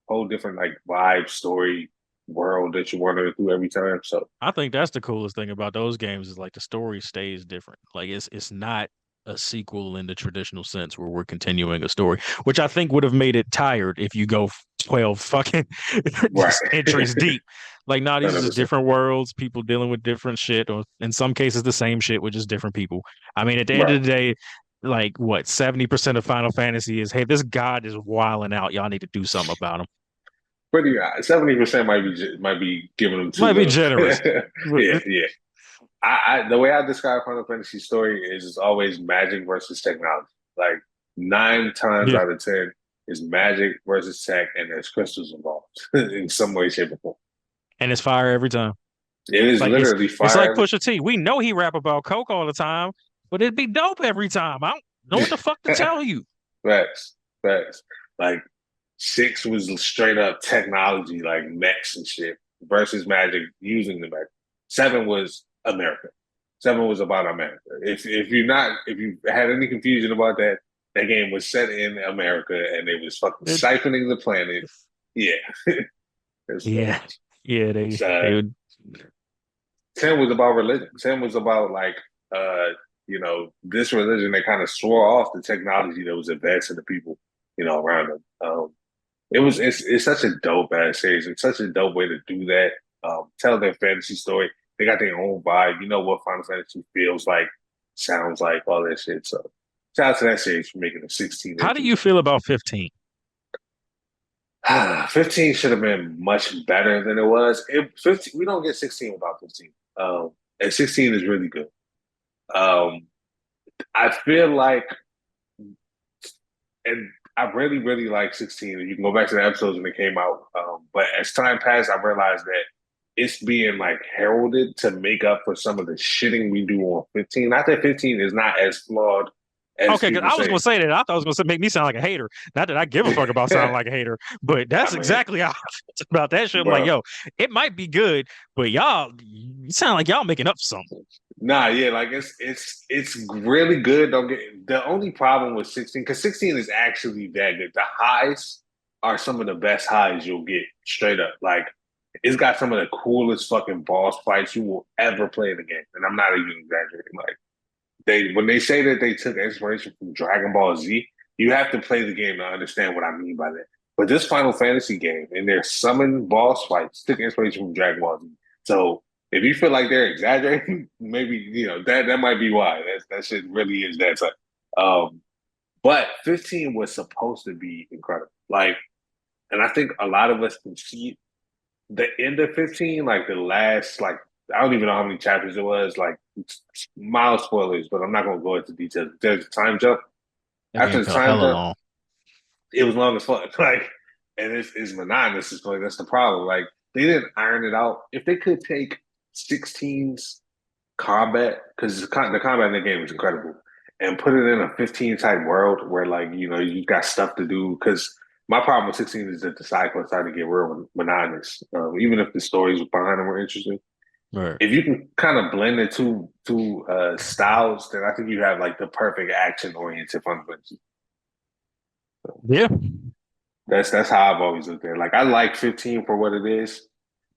Speaker 1: whole different like vibe, story, world that you wanted to do every time. So
Speaker 2: I think that's the coolest thing about those games is like the story stays different. Like it's not a sequel in the traditional sense where we're continuing a story, which I think would have made it tired if you go 12 fucking
Speaker 1: right,
Speaker 2: just entries deep. Like, nah, these are just
Speaker 1: 100%.
Speaker 2: different worlds, people dealing with different shit, or in some cases the same shit with just different people. I mean, at the end
Speaker 1: Right.
Speaker 2: of the day, like what 70% of Final Fantasy is, hey, this god is wilding out. Y'all need to do something about him.
Speaker 1: Pretty 70% might be giving them too
Speaker 2: Might be
Speaker 1: little.
Speaker 2: generous.
Speaker 1: Yeah, yeah. The way I describe Final Fantasy story is it's always magic versus technology. Like 9 times
Speaker 2: Yeah.
Speaker 1: out of 10 is magic versus tech, and there's crystals involved in some way, shape, or form.
Speaker 2: And it's fire every time.
Speaker 1: It is
Speaker 2: Like
Speaker 1: literally
Speaker 2: it's like
Speaker 1: fire.
Speaker 2: Pusha T. We know he rap about coke all the time, but it'd be dope every time. I don't know what the fuck to tell you.
Speaker 1: Facts, facts. Like 6 was straight up technology, like mechs and shit, versus magic using the mech. 7 was America. 7 was about America. If you had any confusion about that, that game was set in America and they was fucking
Speaker 2: It,
Speaker 1: siphoning the planet. Yeah, it's
Speaker 2: yeah, yeah. They
Speaker 1: uh,
Speaker 2: would.
Speaker 1: 10 was about religion. 10 was about like this religion that kind of swore off the technology that was advancing the people, around them. It's such a dope ass series. It's such a dope way to do that. Tell their fantasy story. They got their own vibe. You know what Final Fantasy feels like, sounds like, all that shit. So shout out to that series for making a 16
Speaker 2: How do
Speaker 1: entries.
Speaker 2: you feel about 15?
Speaker 1: 15 should have been much better than it was. 15, we don't get 16 without 15. And 16 is really good. Um, I feel like, and I really, really like 16. You can go back to the episodes when it came out. But as time passed, I realized that it's being like heralded to make up for some of the shitting we do on 15. Not that 15 is not as flawed as
Speaker 2: Okay, because
Speaker 1: people
Speaker 2: I was
Speaker 1: say.
Speaker 2: gonna say that. I thought it was gonna make me sound like a hater. Not that I give a fuck about sounding like a hater, but that's
Speaker 1: I mean,
Speaker 2: exactly how I felt about that shit. I'm like,
Speaker 1: bro.
Speaker 2: yo, it might be good, but y'all, you sound like y'all making up for something.
Speaker 1: Nah, yeah, like it's really good. Don't get the only problem with 16 because 16 is actually that good. The highs are some of the best highs you'll get straight up. Like it's got some of the coolest fucking boss fights you will ever play in the game, and I'm not even exaggerating. Like when they say that they took inspiration from Dragon Ball Z, you have to play the game to understand what I mean by that. But this Final Fantasy game and their summon boss fights took inspiration from Dragon Ball Z. So If you feel like they're exaggerating, maybe that might be why. That shit really is that type. But 15 was supposed to be incredible. Like, and I think a lot of us can see the end of 15, like the last, like I don't even know how many chapters it was, like mild spoilers, but I'm not gonna go into details. There's a time jump.
Speaker 2: That game
Speaker 1: After the
Speaker 2: felt
Speaker 1: time
Speaker 2: hella
Speaker 1: jump,
Speaker 2: long.
Speaker 1: it was long as fuck. Like, and it's monotonous. It's like that's the problem. Like they didn't iron it out. If they could take 16's combat, because the combat in the game is incredible, and put it in a 15 type world where like you got stuff to do. Because my problem with 16 is that the side quests started to get real monotonous. Even if the stories behind them were interesting,
Speaker 2: Right.
Speaker 1: if you can kind of blend the two styles, then I think you have like the perfect action oriented Final Fantasy.
Speaker 2: Yeah.
Speaker 1: That's how I've always looked at it. Like I like 15 for what it is,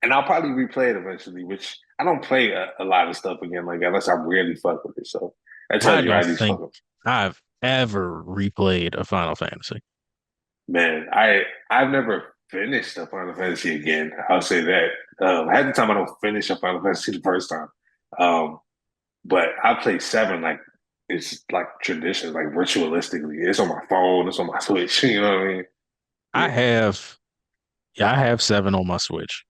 Speaker 1: and I'll probably replay it eventually. Which I don't play a lot of stuff again like that unless I really fuck with it. So that
Speaker 2: I
Speaker 1: tells you
Speaker 2: don't
Speaker 1: how these
Speaker 2: think
Speaker 1: fuck.
Speaker 2: I've ever replayed a Final Fantasy.
Speaker 1: Man, I've never finished a Final Fantasy again. I'll say that. Half the time I don't finish a Final Fantasy the first time. Um, but I play seven like it's like tradition, like ritualistically. It's on my phone. It's on my Switch. You know what I mean?
Speaker 2: I
Speaker 1: Yeah.
Speaker 2: have, yeah, I have seven on my Switch,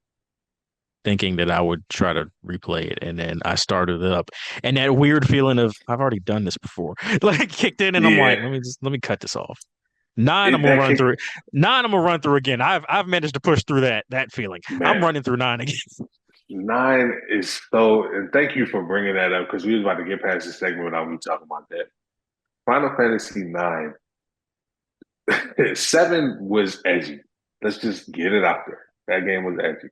Speaker 2: thinking that I would try to replay it, and then I started it up, and that weird feeling of I've already done this before, like kicked in, and I'm
Speaker 1: Yeah.
Speaker 2: like, let me cut this off. Nine, I'm
Speaker 1: It,
Speaker 2: gonna
Speaker 1: that
Speaker 2: run
Speaker 1: kick,
Speaker 2: through it. Nine, I'm gonna run through again. I've managed to push through that feeling. I'm
Speaker 1: man.
Speaker 2: running through nine again.
Speaker 1: Nine is so, and thank you for bringing that up because we was about to get past this segment without me talking about that. Final Fantasy nine, seven was edgy. Let's just get it out there. That game was edgy.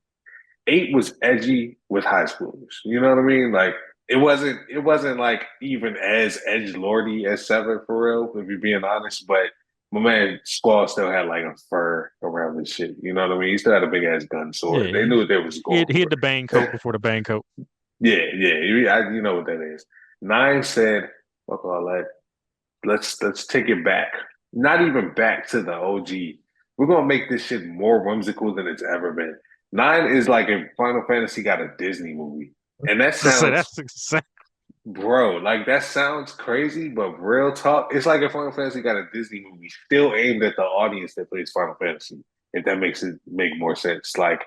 Speaker 1: Eight was edgy with high schoolers. You know what I mean? Like it wasn't like even as edge lordy as seven for real, if you're being honest. But my man Squall still had like a fur around his shit. You know what I mean? He still had a big ass gun
Speaker 2: Yeah,
Speaker 1: sword. They knew what they was
Speaker 2: he
Speaker 1: going
Speaker 2: had
Speaker 1: for.
Speaker 2: the bang coat before the bang coat.
Speaker 1: Yeah, yeah, you know what that is. Nine said, "Fuck all that. Let's take it back. Not even back to the OG. We're gonna make this shit more whimsical than it's ever been." Nine is like if Final Fantasy got a Disney movie, and that
Speaker 2: So
Speaker 1: sounds,
Speaker 2: that's exactly.
Speaker 1: bro, like that sounds crazy, but real talk, it's like if Final Fantasy got a Disney movie, still aimed at the audience that plays Final Fantasy. If that makes it make more sense, like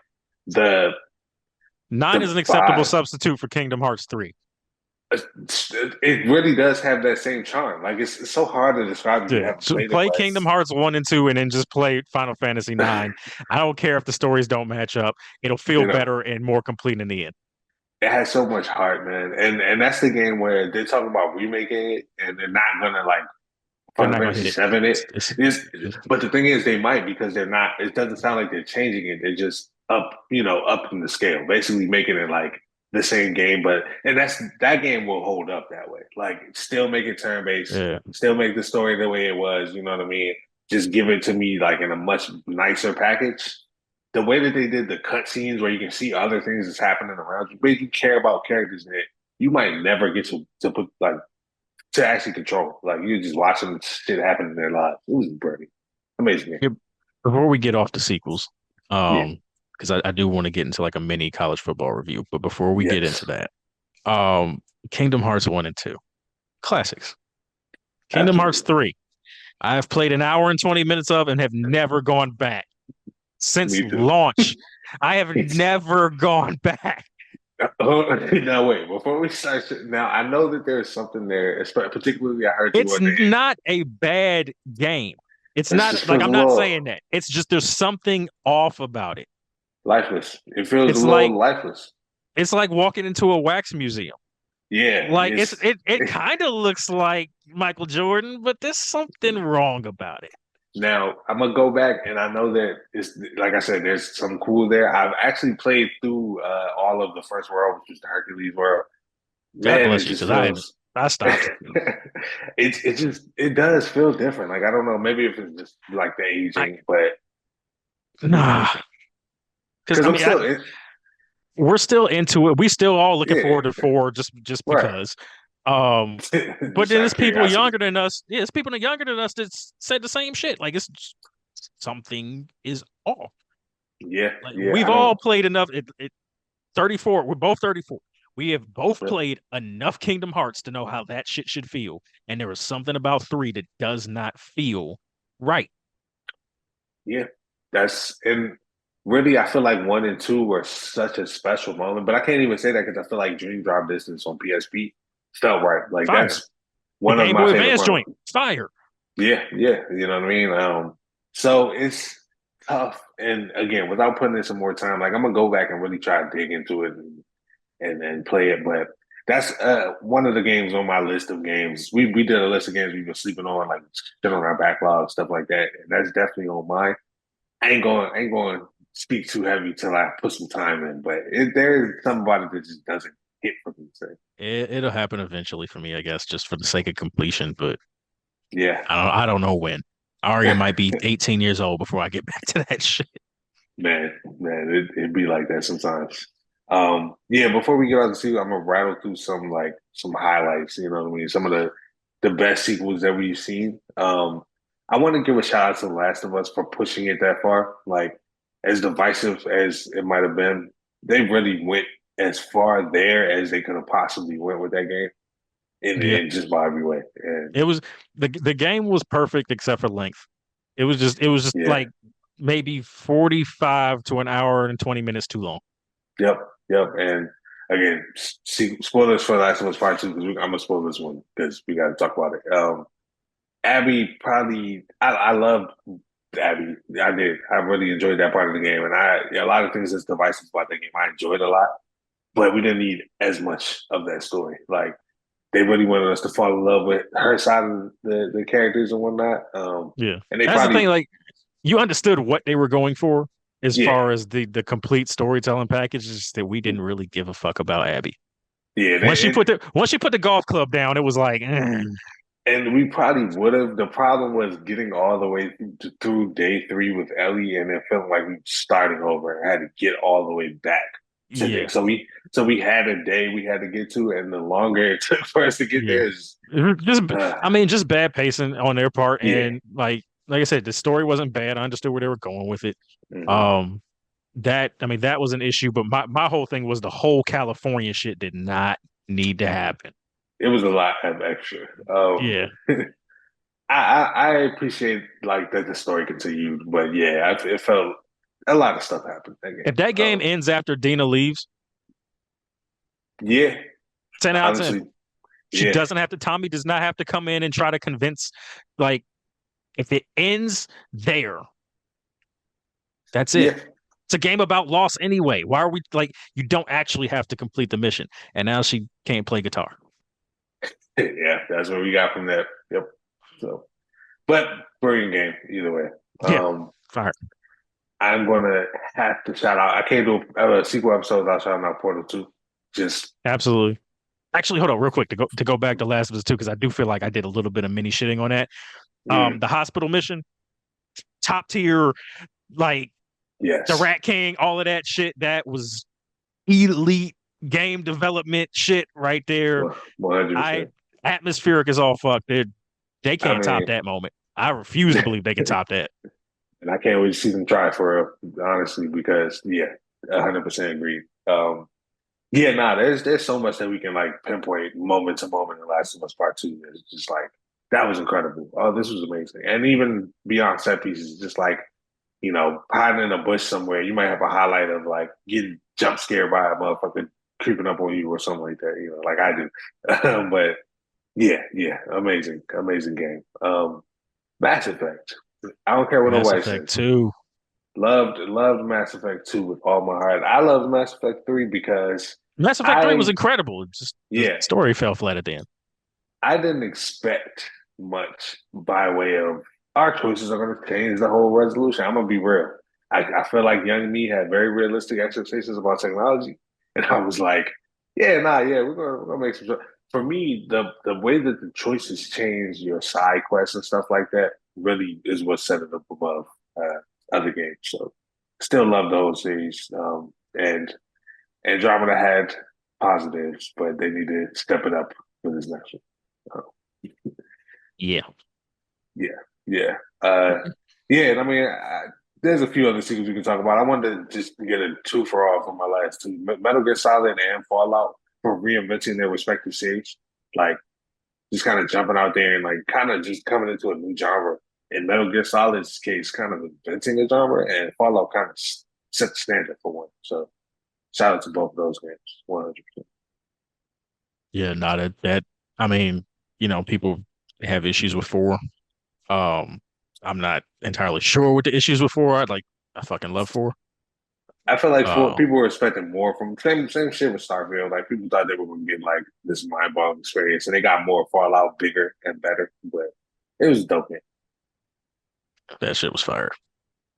Speaker 1: the
Speaker 2: Nine is
Speaker 1: the
Speaker 2: an acceptable
Speaker 1: vibe
Speaker 2: substitute for Kingdom Hearts 3.
Speaker 1: it really does have that same charm. Like it's so hard to describe if you
Speaker 2: Yeah,
Speaker 1: haven't
Speaker 2: so
Speaker 1: played it,
Speaker 2: play
Speaker 1: but
Speaker 2: Kingdom Hearts 1 and 2 and then just play Final Fantasy 9. I don't care if the stories don't match up. It'll feel
Speaker 1: you know,
Speaker 2: better and more complete in the end.
Speaker 1: it has so much heart, man. And that's the game where they're talking about remaking it and they're not gonna like
Speaker 2: They're
Speaker 1: Final
Speaker 2: not gonna hit
Speaker 1: Fantasy
Speaker 2: it.
Speaker 1: Seven it. Is
Speaker 2: It's-
Speaker 1: but the thing is they might because they're not it doesn't sound like they're changing it. They're just up in the scale, basically making it like the same game, but and that game will hold up that way. Like still make it turn based,
Speaker 2: yeah,
Speaker 1: still make the story the way it was, you know what I mean? Just give it to me like in a much nicer package. The way that they did the cutscenes where you can see other things that's happening around you, but you care about characters that you might never get to put like to actually control. Like you're just watching shit happen in their lives. It was pretty amazing.
Speaker 2: Here, before we get off the sequels,
Speaker 1: Yeah.
Speaker 2: because I do want to get into like a mini college football review, but before we get
Speaker 1: Yes.
Speaker 2: into that, Kingdom Hearts 1 and 2, classics. Kingdom Hearts
Speaker 1: Absolutely.
Speaker 2: 3, I have played an hour and 20 minutes of and have never gone back since
Speaker 1: Me too.
Speaker 2: launch. I have never gone back.
Speaker 1: Now wait, before we start, now I know that there's something there, particularly I heard you
Speaker 2: It's
Speaker 1: on the end.
Speaker 2: not a bad game. It's
Speaker 1: It just
Speaker 2: not like
Speaker 1: feels a
Speaker 2: I'm not
Speaker 1: little
Speaker 2: saying that. It's just there's something off about it.
Speaker 1: lifeless. It feels a
Speaker 2: It's like
Speaker 1: little lifeless.
Speaker 2: it's like walking into a wax museum.
Speaker 1: Yeah,
Speaker 2: Like
Speaker 1: it's
Speaker 2: it kind of looks like Michael Jordan, but there's something wrong about it.
Speaker 1: now I'm gonna go back and I know that it's like I said, there's some cool there. I've actually played through all of the first world, which is the Hercules world.
Speaker 2: God
Speaker 1: Man, it
Speaker 2: bless you,
Speaker 1: just
Speaker 2: because I haven't.
Speaker 1: feels
Speaker 2: I stopped.
Speaker 1: it does feel different. Like I don't know, maybe if it's just like the
Speaker 2: I
Speaker 1: aging, but
Speaker 2: nah, because
Speaker 1: because
Speaker 2: I
Speaker 1: I'm
Speaker 2: mean
Speaker 1: still in,
Speaker 2: we're still into it. We still all looking
Speaker 1: yeah,
Speaker 2: forward to four just
Speaker 1: right.
Speaker 2: because. Um, but
Speaker 1: Just
Speaker 2: then
Speaker 1: out
Speaker 2: there's
Speaker 1: of
Speaker 2: people
Speaker 1: curiosity.
Speaker 2: younger than us. Yeah, it's people younger than us that said the same shit. Like something is off.
Speaker 1: Yeah,
Speaker 2: Like
Speaker 1: yeah.
Speaker 2: we've
Speaker 1: I don't.
Speaker 2: all played enough. 34. We're both 34. We have both
Speaker 1: Yep.
Speaker 2: played enough Kingdom Hearts to know how that shit should feel. And there is something about 3 that does not feel right.
Speaker 1: Yeah, that's and really, I feel like 1 and 2 were such a special moment. But I can't even say that because I feel like Dream Drop Distance on PSP felt right. Like
Speaker 2: Fire.
Speaker 1: that's
Speaker 2: The
Speaker 1: one of
Speaker 2: Game
Speaker 1: my
Speaker 2: Boy
Speaker 1: favorite
Speaker 2: Advance
Speaker 1: parts.
Speaker 2: joint. Fire.
Speaker 1: Yeah, yeah, you know what I mean. So it's tough, and again, without putting in some more time, like I'm gonna go back and really try to dig into it and play it. But that's one of the games on my list of games. We did a list of games we've been sleeping on, like shit on our backlog, stuff like that. And that's definitely on mine. I ain't going to speak too heavy till I put some time in. But there's something about it that just doesn't hit for me. So
Speaker 2: It'll happen eventually for me, I guess, just for the sake of completion. But
Speaker 1: yeah,
Speaker 2: I don't know when. Arya might be 18 years old before I get back to that shit.
Speaker 1: man, it be like that sometimes. Yeah. Before we get out to see, I'm gonna rattle through some highlights. You know what I mean? Some of the best sequels that we've seen. I want to give a shout out to The Last of Us for pushing it that far. Like as divisive as it might have been, they really went as far there as they could have possibly went with that game,
Speaker 2: Yeah.
Speaker 1: in just about every way. And
Speaker 2: It was the game was perfect except for length. It was just
Speaker 1: yeah,
Speaker 2: like maybe 45 to an hour and 20 minutes too long.
Speaker 1: yep, yep. And again, spoilers for Last of Us Part Two because I'm gonna spoil this one because we got to talk about it. Abby probably I loved Abby. I did. I really enjoyed that part of the game, and a lot of things that's divisive about the game. I enjoyed a lot, but we didn't need as much of that story. Like they really wanted us to fall in love with her side of the characters and whatnot.
Speaker 2: Yeah.
Speaker 1: And they
Speaker 2: That's the thing,
Speaker 1: probably
Speaker 2: like you understood what they were going for as
Speaker 1: yeah
Speaker 2: far as the complete storytelling package, is just that we didn't really give a fuck about Abby.
Speaker 1: yeah.
Speaker 2: Once she put the golf club down, it was like,
Speaker 1: And we probably would have. The problem was getting all the way through day three with Ellie, and it felt like we were starting over. I had to get all the way back to there.
Speaker 2: yeah,
Speaker 1: So we had a day we had to get to, and the longer it took for us to get
Speaker 2: yeah.
Speaker 1: there is
Speaker 2: Just,
Speaker 1: uh,
Speaker 2: I mean, just bad pacing on their part,
Speaker 1: yeah.
Speaker 2: and like I said, the story wasn't bad. I understood where they were going with it.
Speaker 1: Hmm.
Speaker 2: Um, that was an issue, but my whole thing was the whole California shit did not need to happen.
Speaker 1: It was a lot of extra.
Speaker 2: Yeah.
Speaker 1: I appreciate like that the story continued, but yeah, it felt a lot of stuff happened that
Speaker 2: If
Speaker 1: game.
Speaker 2: that game ends after Dina leaves,
Speaker 1: Yeah,
Speaker 2: 10 out of 10.
Speaker 1: honestly,
Speaker 2: She
Speaker 1: yeah,
Speaker 2: doesn't have to, Tommy does not have to come in and try to convince, like, if it ends there, that's it.
Speaker 1: yeah,
Speaker 2: It's a game about loss anyway. Why are we like, you don't actually have to complete the mission. And now she can't play guitar.
Speaker 1: yeah. That's what we got from that. Yep. So, but brilliant game either way.
Speaker 2: Yeah.
Speaker 1: Um,
Speaker 2: Fire.
Speaker 1: I'm gonna have to shout out. I can't do a sequel episode without shouting out Portal Two. Just
Speaker 2: Absolutely. Actually, hold on real quick to go back to Last of Us 2, because I do feel like I did a little bit of mini shitting on that.
Speaker 1: mm,
Speaker 2: The hospital mission, top tier, like the
Speaker 1: yes,
Speaker 2: Rat King, all of that shit, that was elite game development shit right there.
Speaker 1: 100%.
Speaker 2: I Atmospheric is all fucked. They
Speaker 1: I
Speaker 2: can't top
Speaker 1: mean,
Speaker 2: that moment. I refuse to believe they can top that.
Speaker 1: and I can't wait to see them try for real, honestly, because yeah, 100% agree. Yeah, nah, there's so much that we can like pinpoint moment to moment in Last of Us Part Two. It's just like that was incredible. Oh, this was amazing, and even beyond set pieces, just like hiding in a bush somewhere, you might have a highlight of like getting jump scared by a motherfucker creeping up on you or something like that. Like I do. But yeah, yeah, amazing, amazing game. Mass Effect. I don't care what
Speaker 2: Mass
Speaker 1: nobody
Speaker 2: Effect
Speaker 1: says.
Speaker 2: 2.
Speaker 1: Loved Mass Effect 2 with all my heart. I loved Mass Effect 3 because
Speaker 2: Mass Effect 3 was
Speaker 1: I
Speaker 2: incredible. Just the
Speaker 1: yeah,
Speaker 2: story fell flat at the end.
Speaker 1: I didn't expect much by way of our choices are gonna change the whole resolution. I'm gonna be real. I feel like young me had very realistic expectations about technology. And I was like, yeah, nah, yeah, we're gonna make some for me, the way that the choices change your side quests and stuff like that really is what set it up above other games. So still love the whole series. And Andromeda had positives, but they need to step it up for this next one.
Speaker 2: Yeah.
Speaker 1: Yeah, yeah, uh, yeah. And I mean, there's a few other sequels we can talk about. I wanted to just get a two for all for my last two. Metal Gear Solid and Fallout for reinventing their respective series. Like just kind of jumping out there and like kind of just coming into a new genre. In Metal Gear Solid's case, kind of inventing a genre, and Fallout kind of set the standard for one. So shout out to both of those games, 100%.
Speaker 2: Yeah, not that. I mean, people have issues with four. Um, I'm not entirely sure what the issues with four are. Like, I fucking love four.
Speaker 1: I feel like for
Speaker 2: Uh,
Speaker 1: people were expecting more from same shit with Starfield. Like people thought they were going to get like this mind blowing experience, and they got more Fallout, bigger and better. But it was dope, man.
Speaker 2: that shit was fire.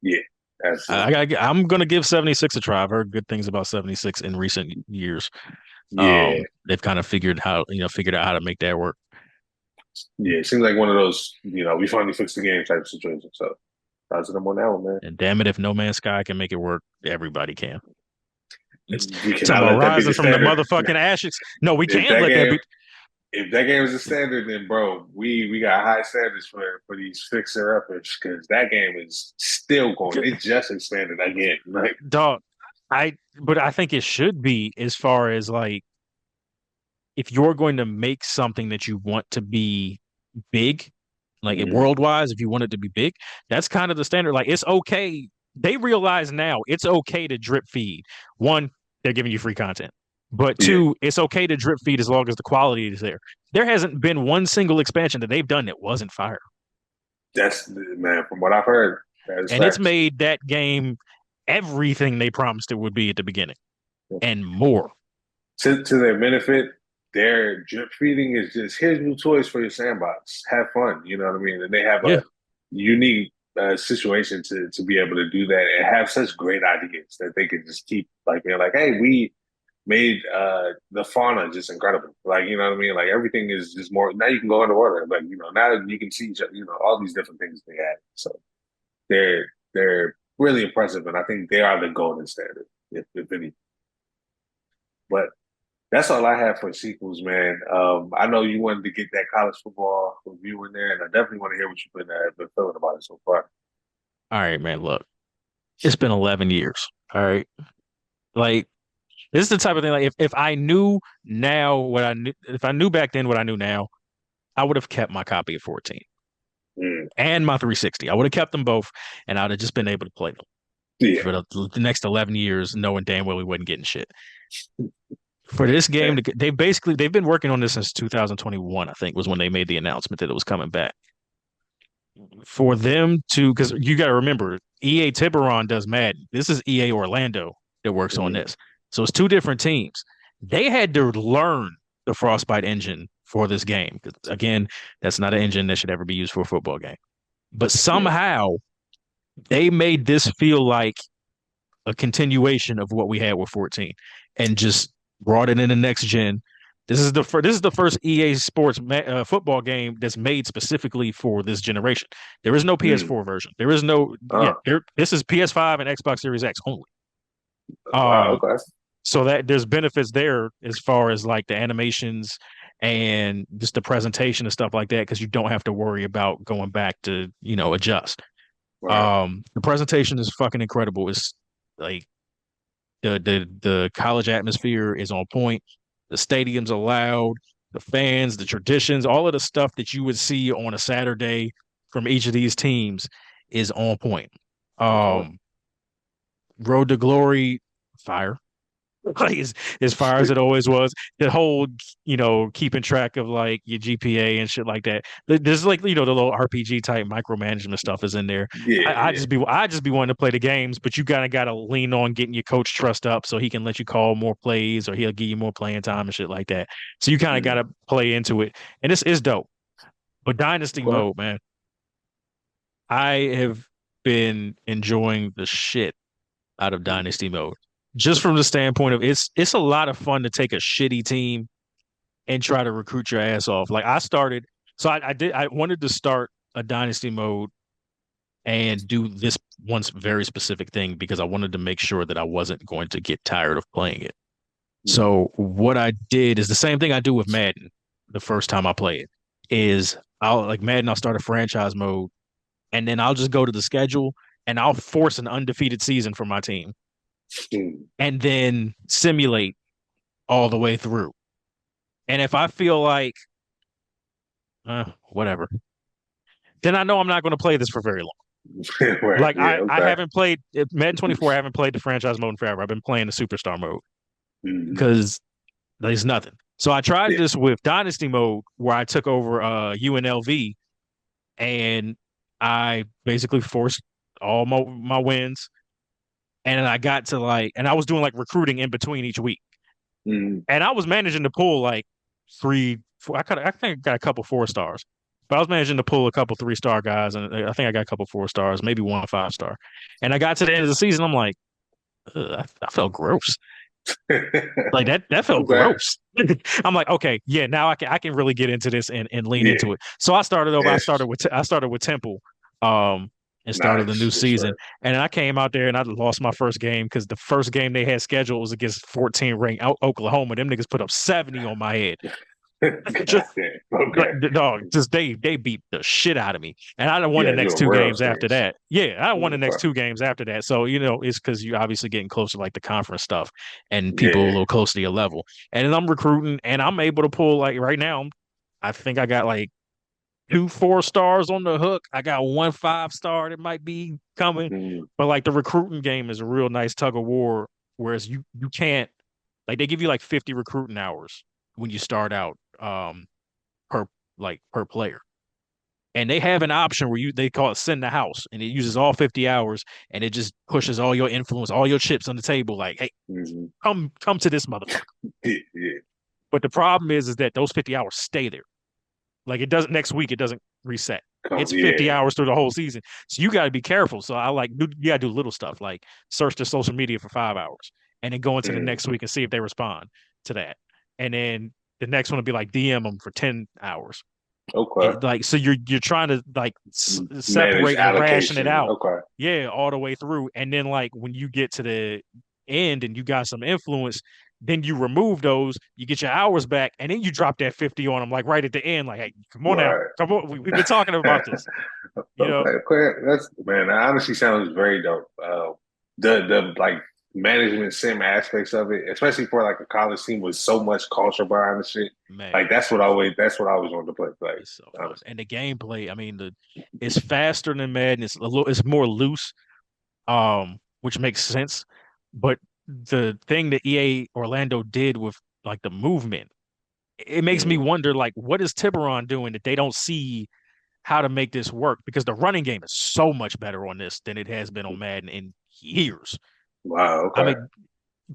Speaker 1: Yeah, absolutely.
Speaker 2: I'm gonna give 76 a try. I've heard good things about 76 in recent years.
Speaker 1: Yeah,
Speaker 2: They've kind of figured out how to make that work.
Speaker 1: yeah. It seems like one of those, we finally fixed the game type situation. So shout out to them on that one, man.
Speaker 2: And damn it, if No Man's Sky can make it work, everybody can. It's
Speaker 1: We
Speaker 2: talking
Speaker 1: cannot
Speaker 2: about
Speaker 1: let that be the
Speaker 2: rising from the
Speaker 1: standard.
Speaker 2: motherfucking ashes. No, we
Speaker 1: If
Speaker 2: can't
Speaker 1: that
Speaker 2: let that
Speaker 1: game,
Speaker 2: be.
Speaker 1: if that game is a standard, then bro, we got high standards for these fixer uppers because that game is still going. It just expanded again. Like,
Speaker 2: Dog, but I think it should be as far as like if you're going to make something that you want to be big, like
Speaker 1: mm,
Speaker 2: worldwide, if you want it to be big, that's kind of the standard. Like it's okay. They realize now it's okay to drip feed. One, they're giving you free content. But
Speaker 1: yeah,
Speaker 2: two, it's okay to drip feed as long as the quality is there. There hasn't been one single expansion that they've done that wasn't fire.
Speaker 1: that's man. From what I've heard, that is
Speaker 2: And it's
Speaker 1: facts.
Speaker 2: made that game everything they promised it would be at the beginning and more.
Speaker 1: To their benefit, their drip feeding is just here's new toys for your sandbox. Have fun, you know what I mean? And they have
Speaker 2: Yeah.
Speaker 1: a unique situation to be able to do that and have such great ideas that they can just keep like being like, hey, we made the fauna just incredible. Like, you know what I mean? Like everything is just more now you can go underwater. Like, now you can see all these different things they add. So they're really impressive and I think they are the golden standard, if any. But that's all I have for sequels, man. I know you wanted to get that college football review in there, and I definitely want to hear what you've been feeling about it so far.
Speaker 2: All right, man. Look, it's been 11 years. All right. Like, this is the type of thing, like, if I knew now what I knew, if I knew back then what I knew now, I would have kept my copy of 14
Speaker 1: Mm,
Speaker 2: and my 360. I would have kept them both, and I'd have just been able to play them
Speaker 1: yeah,
Speaker 2: for the next 11 years, knowing damn well we wasn't getting shit. For this
Speaker 1: yeah.
Speaker 2: game, they've been working on this since 2021, I think, was when they made the announcement that it was coming back. For them to, because you got to remember, EA Tiburon does Madden. This is EA Orlando that works on
Speaker 1: Mm,
Speaker 2: this. So it's two different teams. They had to learn the Frostbite engine for this game. Again, that's not an engine that should ever be used for a football game. But
Speaker 1: yeah,
Speaker 2: somehow they made this feel like a continuation of what we had with 14 and just brought it in the next gen. This is the first EA Sports football game that's made specifically for this generation. There is no
Speaker 1: mm.
Speaker 2: PS4 version. There is no This is PS5 and Xbox Series X only.
Speaker 1: Wow,
Speaker 2: Um,
Speaker 1: okay.
Speaker 2: so that there's benefits there as far as like the animations and just the presentation and stuff like that because you don't have to worry about going back to adjust.
Speaker 1: Right.
Speaker 2: The presentation is fucking incredible. It's like the college atmosphere is on point. The stadiums are loud. The fans, the traditions, all of the stuff that you would see on a Saturday from each of these teams is on point.
Speaker 1: Okay.
Speaker 2: Um, Road to Glory, fire. Like as far as it always was. The whole, keeping track of like your GPA and shit like that. There's like, the little RPG type micromanagement stuff is in there.
Speaker 1: Yeah,
Speaker 2: I just be wanting to play the games, but you gotta lean on getting your coach trust up so he can let you call more plays or he'll give you more playing time and shit like that. So you kind of
Speaker 1: mm,
Speaker 2: gotta play into it. And this is dope. But Dynasty
Speaker 1: okay.
Speaker 2: mode, man, I have been enjoying the shit out of Dynasty mode. Just from the standpoint of it's a lot of fun to take a shitty team and try to recruit your ass off. Like I wanted to start a Dynasty mode and do this once very specific thing because I wanted to make sure that I wasn't going to get tired of playing it.
Speaker 1: Mm,
Speaker 2: So what I did is the same thing I do with Madden the first time I play it is I'll start a franchise mode and then I'll just go to the schedule and I'll force an undefeated season for my team
Speaker 1: Mm.
Speaker 2: and then simulate all the way through. And if I feel like whatever, then I know I'm not going to play this for very long.
Speaker 1: Right.
Speaker 2: Like
Speaker 1: Yeah.
Speaker 2: I
Speaker 1: Okay.
Speaker 2: haven't played Madden 24. I haven't played the franchise mode in forever. I've been playing the superstar mode
Speaker 1: Mm.
Speaker 2: because there's nothing. So I tried
Speaker 1: Yeah.
Speaker 2: this with Dynasty mode where I took over UNLV and I basically forced all my wins. And then I got to like, and I was doing like recruiting in between each week.
Speaker 1: Mm.
Speaker 2: And I was managing to pull like three, four, I think I got a couple 4 stars, but I was managing to pull a couple 3 star guys. And I think I got a couple 4 stars, maybe one 5 star. And I got to the end of the season. I'm like, I felt gross. Like that felt
Speaker 1: Okay.
Speaker 2: gross. I'm like, okay, yeah, now I can really get into this and lean
Speaker 1: Yeah.
Speaker 2: into it. So I started over.
Speaker 1: Yes.
Speaker 2: I started with Temple, um, and started the new
Speaker 1: Nice. That's
Speaker 2: season. And I came out there and I lost my first game because the first game they had scheduled was against 14 ranked Oklahoma. Them niggas put up 70 on my head.
Speaker 1: right. God
Speaker 2: Just
Speaker 1: damn.
Speaker 2: like
Speaker 1: Okay.
Speaker 2: dog, just they beat the shit out of me, and I done won the
Speaker 1: Yeah,
Speaker 2: next
Speaker 1: you're
Speaker 2: two
Speaker 1: real
Speaker 2: games after
Speaker 1: serious.
Speaker 2: that. Yeah, I won the next
Speaker 1: Okay.
Speaker 2: 2 games after that. So it's because you're obviously getting closer to like the conference stuff, and people a
Speaker 1: Yeah.
Speaker 2: little closer to your level. And then I'm recruiting, and I'm able to pull like right now. I think I got like 2 4 stars on the hook. I got one 5 star that might be coming,
Speaker 1: Mm.
Speaker 2: but like the recruiting game is a real nice tug of war. Whereas you can't like they give you like 50 recruiting hours when you start out per per player. And they have an option where they call it send the house, and it uses all 50 hours, and it just pushes all your influence, all your chips on the table. Like, hey,
Speaker 1: Mm.
Speaker 2: come to this motherfucker.
Speaker 1: Yeah. Yeah.
Speaker 2: But the problem is that those 50 hours stay there. Like it doesn't next week, it doesn't reset.
Speaker 1: Come.
Speaker 2: It's 50
Speaker 1: Yeah.
Speaker 2: hours through the whole season. So you got to be careful. So I like you got to do little stuff like search their social media for 5 hours and then go into the
Speaker 1: Mm.
Speaker 2: next week and see if they respond to that. And then the next one will be like DM them for 10 hours.
Speaker 1: Okay.
Speaker 2: Like so you're trying to like
Speaker 1: Manage
Speaker 2: separate and ration it
Speaker 1: allocation.
Speaker 2: out,
Speaker 1: Okay.
Speaker 2: yeah, all the way through. And then like when you get to the end and you got some influence, then you remove those, you get your hours back, and then you drop that 50 on them like right at the end, like, hey, come on now,
Speaker 1: Right.
Speaker 2: come on, we've been talking about this, you know.
Speaker 1: Okay, okay. That's man. That honestly sounds very dope. The like management sim aspects of it, especially for like a college team with so much culture behind the shit. Like
Speaker 2: Man,
Speaker 1: that's what I always wanted to play. Like
Speaker 2: it's so fun,
Speaker 1: honestly.
Speaker 2: and the gameplay. I mean, it's faster than Madden. It's more loose, which makes sense. But the thing that EA Orlando did with like the movement, it makes me
Speaker 1: Mm.
Speaker 2: wonder, like, what is Tiburon doing that they don't see how to make this work? Because the running game is so much better on this than it has been on Madden in years.
Speaker 1: Wow.
Speaker 2: I
Speaker 1: Okay.
Speaker 2: mean,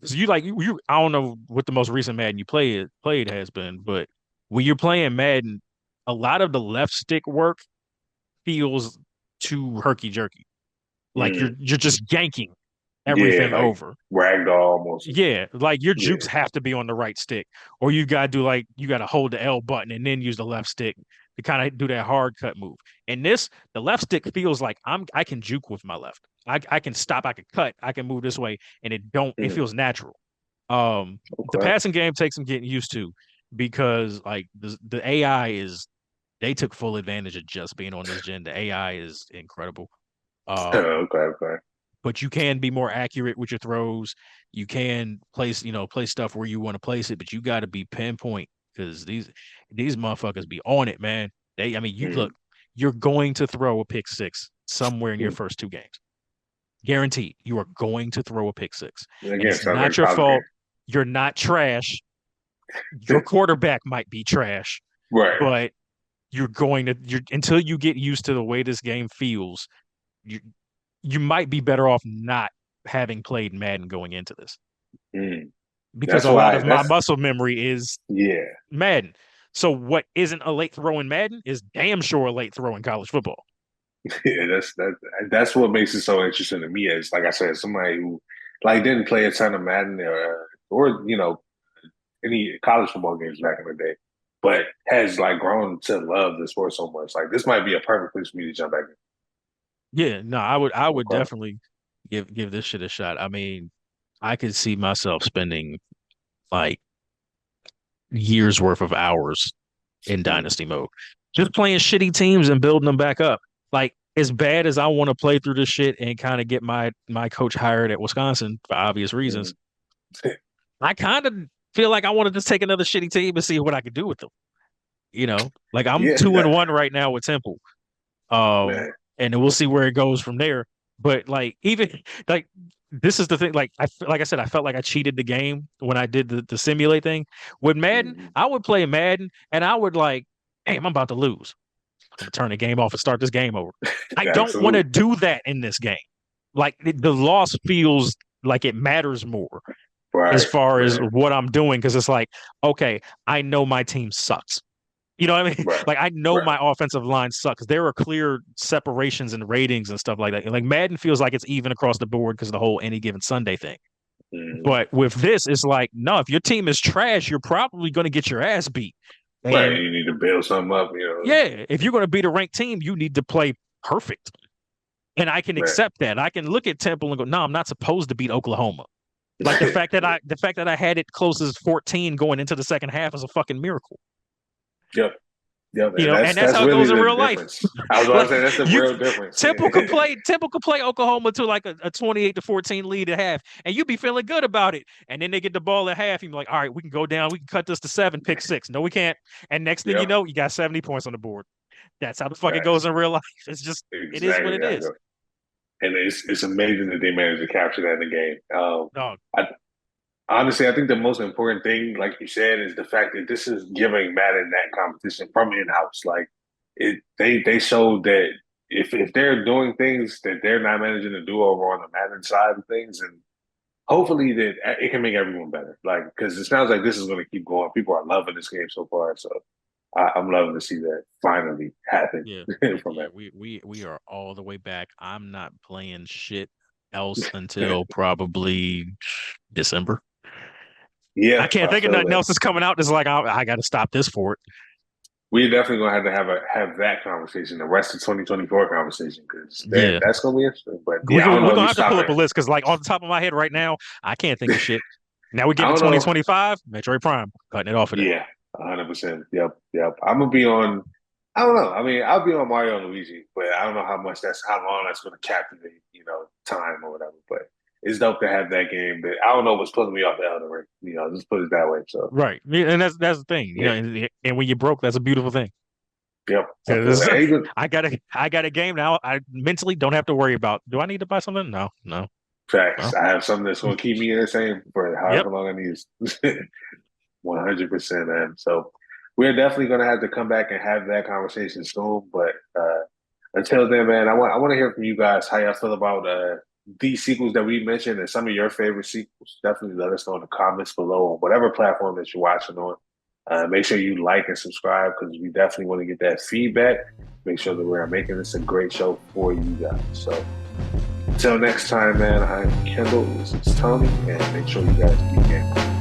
Speaker 2: so you like you I don't know what the most recent Madden you played has been, but when you're playing Madden, a lot of the left stick work feels too herky jerky. Like
Speaker 1: Mm.
Speaker 2: you're just yanking
Speaker 1: Yeah,
Speaker 2: everything
Speaker 1: like
Speaker 2: over.
Speaker 1: ragdoll almost.
Speaker 2: Yeah, like your
Speaker 1: Yeah.
Speaker 2: jukes have to be on the right stick, or you gotta do like you gotta hold the L button and then use the left stick to kind of do that hard cut move. In this, the left stick feels like I can juke with my left. I can stop, I can cut, I can move this way, and it
Speaker 1: Mm.
Speaker 2: feels natural. The
Speaker 1: Okay.
Speaker 2: passing game takes some getting used to because like the AI is they took full advantage of just being on this gen. The AI is incredible. Um,
Speaker 1: Okay. Okay.
Speaker 2: but you can be more accurate with your throws. You can place stuff where you want to place it, but you got to be pinpoint because these motherfuckers be on it, man. I mean, you
Speaker 1: Mm.
Speaker 2: look, you're going to throw a pick six somewhere in your
Speaker 1: Mm.
Speaker 2: first 2 games. Guaranteed, you are going to throw a pick six, and
Speaker 1: Again,
Speaker 2: it's
Speaker 1: sounds like
Speaker 2: not
Speaker 1: a
Speaker 2: your
Speaker 1: college
Speaker 2: fault.
Speaker 1: game.
Speaker 2: You're not trash. Your quarterback might be trash,
Speaker 1: Right.
Speaker 2: but you're until you get used to the way this game feels, you you might be better off not having played Madden going into this
Speaker 1: Mm.
Speaker 2: because
Speaker 1: That's
Speaker 2: a lot
Speaker 1: why.
Speaker 2: of my
Speaker 1: That's
Speaker 2: muscle memory is
Speaker 1: yeah.
Speaker 2: Madden. So what isn't a late throw in Madden is damn sure a late throw in college football.
Speaker 1: Yeah, that's what makes it so interesting to me. Is like I said, somebody who like didn't play a ton of Madden or any college football games back in the day, but has like grown to love the sport so much. Like this might be a perfect place for me to jump back in.
Speaker 2: Yeah, no, I would
Speaker 1: Okay.
Speaker 2: definitely give this shit a shot. I mean, I could see myself spending like years worth of hours in
Speaker 1: Mm.
Speaker 2: dynasty mode, just playing shitty teams and building them back up. Like as bad as I want to play through this shit and kind of get my coach hired at Wisconsin for obvious reasons, I kind of feel like I want to just take another shitty team and see what I could do with them. Like I'm
Speaker 1: Yeah,
Speaker 2: 2-1 right now with Temple.
Speaker 1: man.
Speaker 2: And then we'll see where it goes from there. But like even like this is the thing. Like like I said, I felt like I cheated the game when I did the simulate thing. With Madden, I would play Madden and I would like, damn, I'm about to lose. I'm gonna turn the game off and start this game over. I don't want to
Speaker 1: Absolutely.
Speaker 2: do that in this game. Like the loss feels like it matters more as
Speaker 1: Right,
Speaker 2: far as
Speaker 1: right,
Speaker 2: what I'm doing because it's like, okay, I know my team sucks. You know what I mean?
Speaker 1: right,
Speaker 2: Like I know
Speaker 1: right.
Speaker 2: my offensive line sucks. There are clear separations and ratings and stuff like that. Like Madden feels like it's even across the board because of the whole any given Sunday thing.
Speaker 1: Mhm.
Speaker 2: But with this, it's like, no, if your team is trash, you're probably going to get your ass beat.
Speaker 1: Right,
Speaker 2: And
Speaker 1: you need to build something up, you know.
Speaker 2: yeah, if you're going to beat a ranked team, you need to play perfect. And I can
Speaker 1: Man.
Speaker 2: accept that. I can look at Temple and go, no, I'm not supposed to beat Oklahoma. Like the fact that I had it close as 14 going into the second half is a fucking miracle.
Speaker 1: Yep. Yep, and
Speaker 2: And
Speaker 1: that's
Speaker 2: that's
Speaker 1: that's
Speaker 2: how it
Speaker 1: really
Speaker 2: goes in
Speaker 1: the
Speaker 2: real life.
Speaker 1: difference. I was about to
Speaker 2: Like
Speaker 1: say that's the
Speaker 2: you
Speaker 1: real difference.
Speaker 2: Temple could play Oklahoma to like a 28-14 lead at half, and you'd be feeling good about it. And then they get the ball at half, and you're like, all right, we can go down, we can cut this to 7, pick 6. No, we can't. And next thing you
Speaker 1: Yep,
Speaker 2: know, you got 70 points on the board. That's how the fuck it goes
Speaker 1: facts.
Speaker 2: in real life. It's just it is what
Speaker 1: Exactly.
Speaker 2: it is.
Speaker 1: And it's amazing that they managed to capture that in the game.
Speaker 2: Dog.
Speaker 1: I honestly, I think the most important thing, like you said, is the fact that this is giving Madden that competition from in-house. Like they showed that if they're doing things that they're not managing to do over on the Madden side of things, and hopefully that it can make everyone better. Like because it sounds like this is going to keep going. People are loving this game so far, so I'm loving to see that finally happen
Speaker 2: Yeah.
Speaker 1: from
Speaker 2: Yeah,
Speaker 1: that.
Speaker 2: we are all the way back. I'm not playing shit else until probably December. I
Speaker 1: Yeah,
Speaker 2: can't
Speaker 1: I
Speaker 2: think of
Speaker 1: feel
Speaker 2: nothing
Speaker 1: that.
Speaker 2: else that's coming out that's like I got to stop this for it.
Speaker 1: We're definitely gonna have to have that conversation, the rest of 2024 conversation, because
Speaker 2: Yeah,
Speaker 1: that's gonna be interesting. But
Speaker 2: we're
Speaker 1: yeah, I
Speaker 2: gonna,
Speaker 1: don't
Speaker 2: we're
Speaker 1: know if
Speaker 2: gonna
Speaker 1: you
Speaker 2: have to pull
Speaker 1: stop
Speaker 2: up a
Speaker 1: it.
Speaker 2: list because like on the top of my head right now, I can't think of shit. Now we get
Speaker 1: I
Speaker 2: to
Speaker 1: don't know.
Speaker 2: 2025, Metroid Prime, cutting it off of there.
Speaker 1: Yeah, 100%. Yep, yep. I'm gonna be on. I don't know. I mean, I'll be on Mario and Luigi, but I don't know how long that's gonna captivate, time or whatever. But it's dope to have that game. But I don't know what's pulling me off the Elden Ring. Just put it that way. So
Speaker 2: Right, yeah, and that's the thing,
Speaker 1: yeah,
Speaker 2: and when you're broke, that's a beautiful thing.
Speaker 1: yep. I feel
Speaker 2: 'Cause
Speaker 1: that. Even
Speaker 2: I got a game now. I mentally don't have to worry about. Do I need to buy something? No, no.
Speaker 1: facts.
Speaker 2: Well,
Speaker 1: I have something that's gonna keep me in the same for
Speaker 2: yep.
Speaker 1: however long I need. 100%, man. So we're definitely going to have to come back and have that conversation soon. But until then, man, I want to hear from you guys how y'all feel about these sequels that we mentioned and some of your favorite sequels. Definitely let us know in the comments below on whatever platform that you're watching on. Make sure you like and subscribe because we definitely want to get that feedback. Make sure that we're making this a great show for you guys. So until next time, man, I'm Kendall. This is Tony, and make sure you guys keep gaming.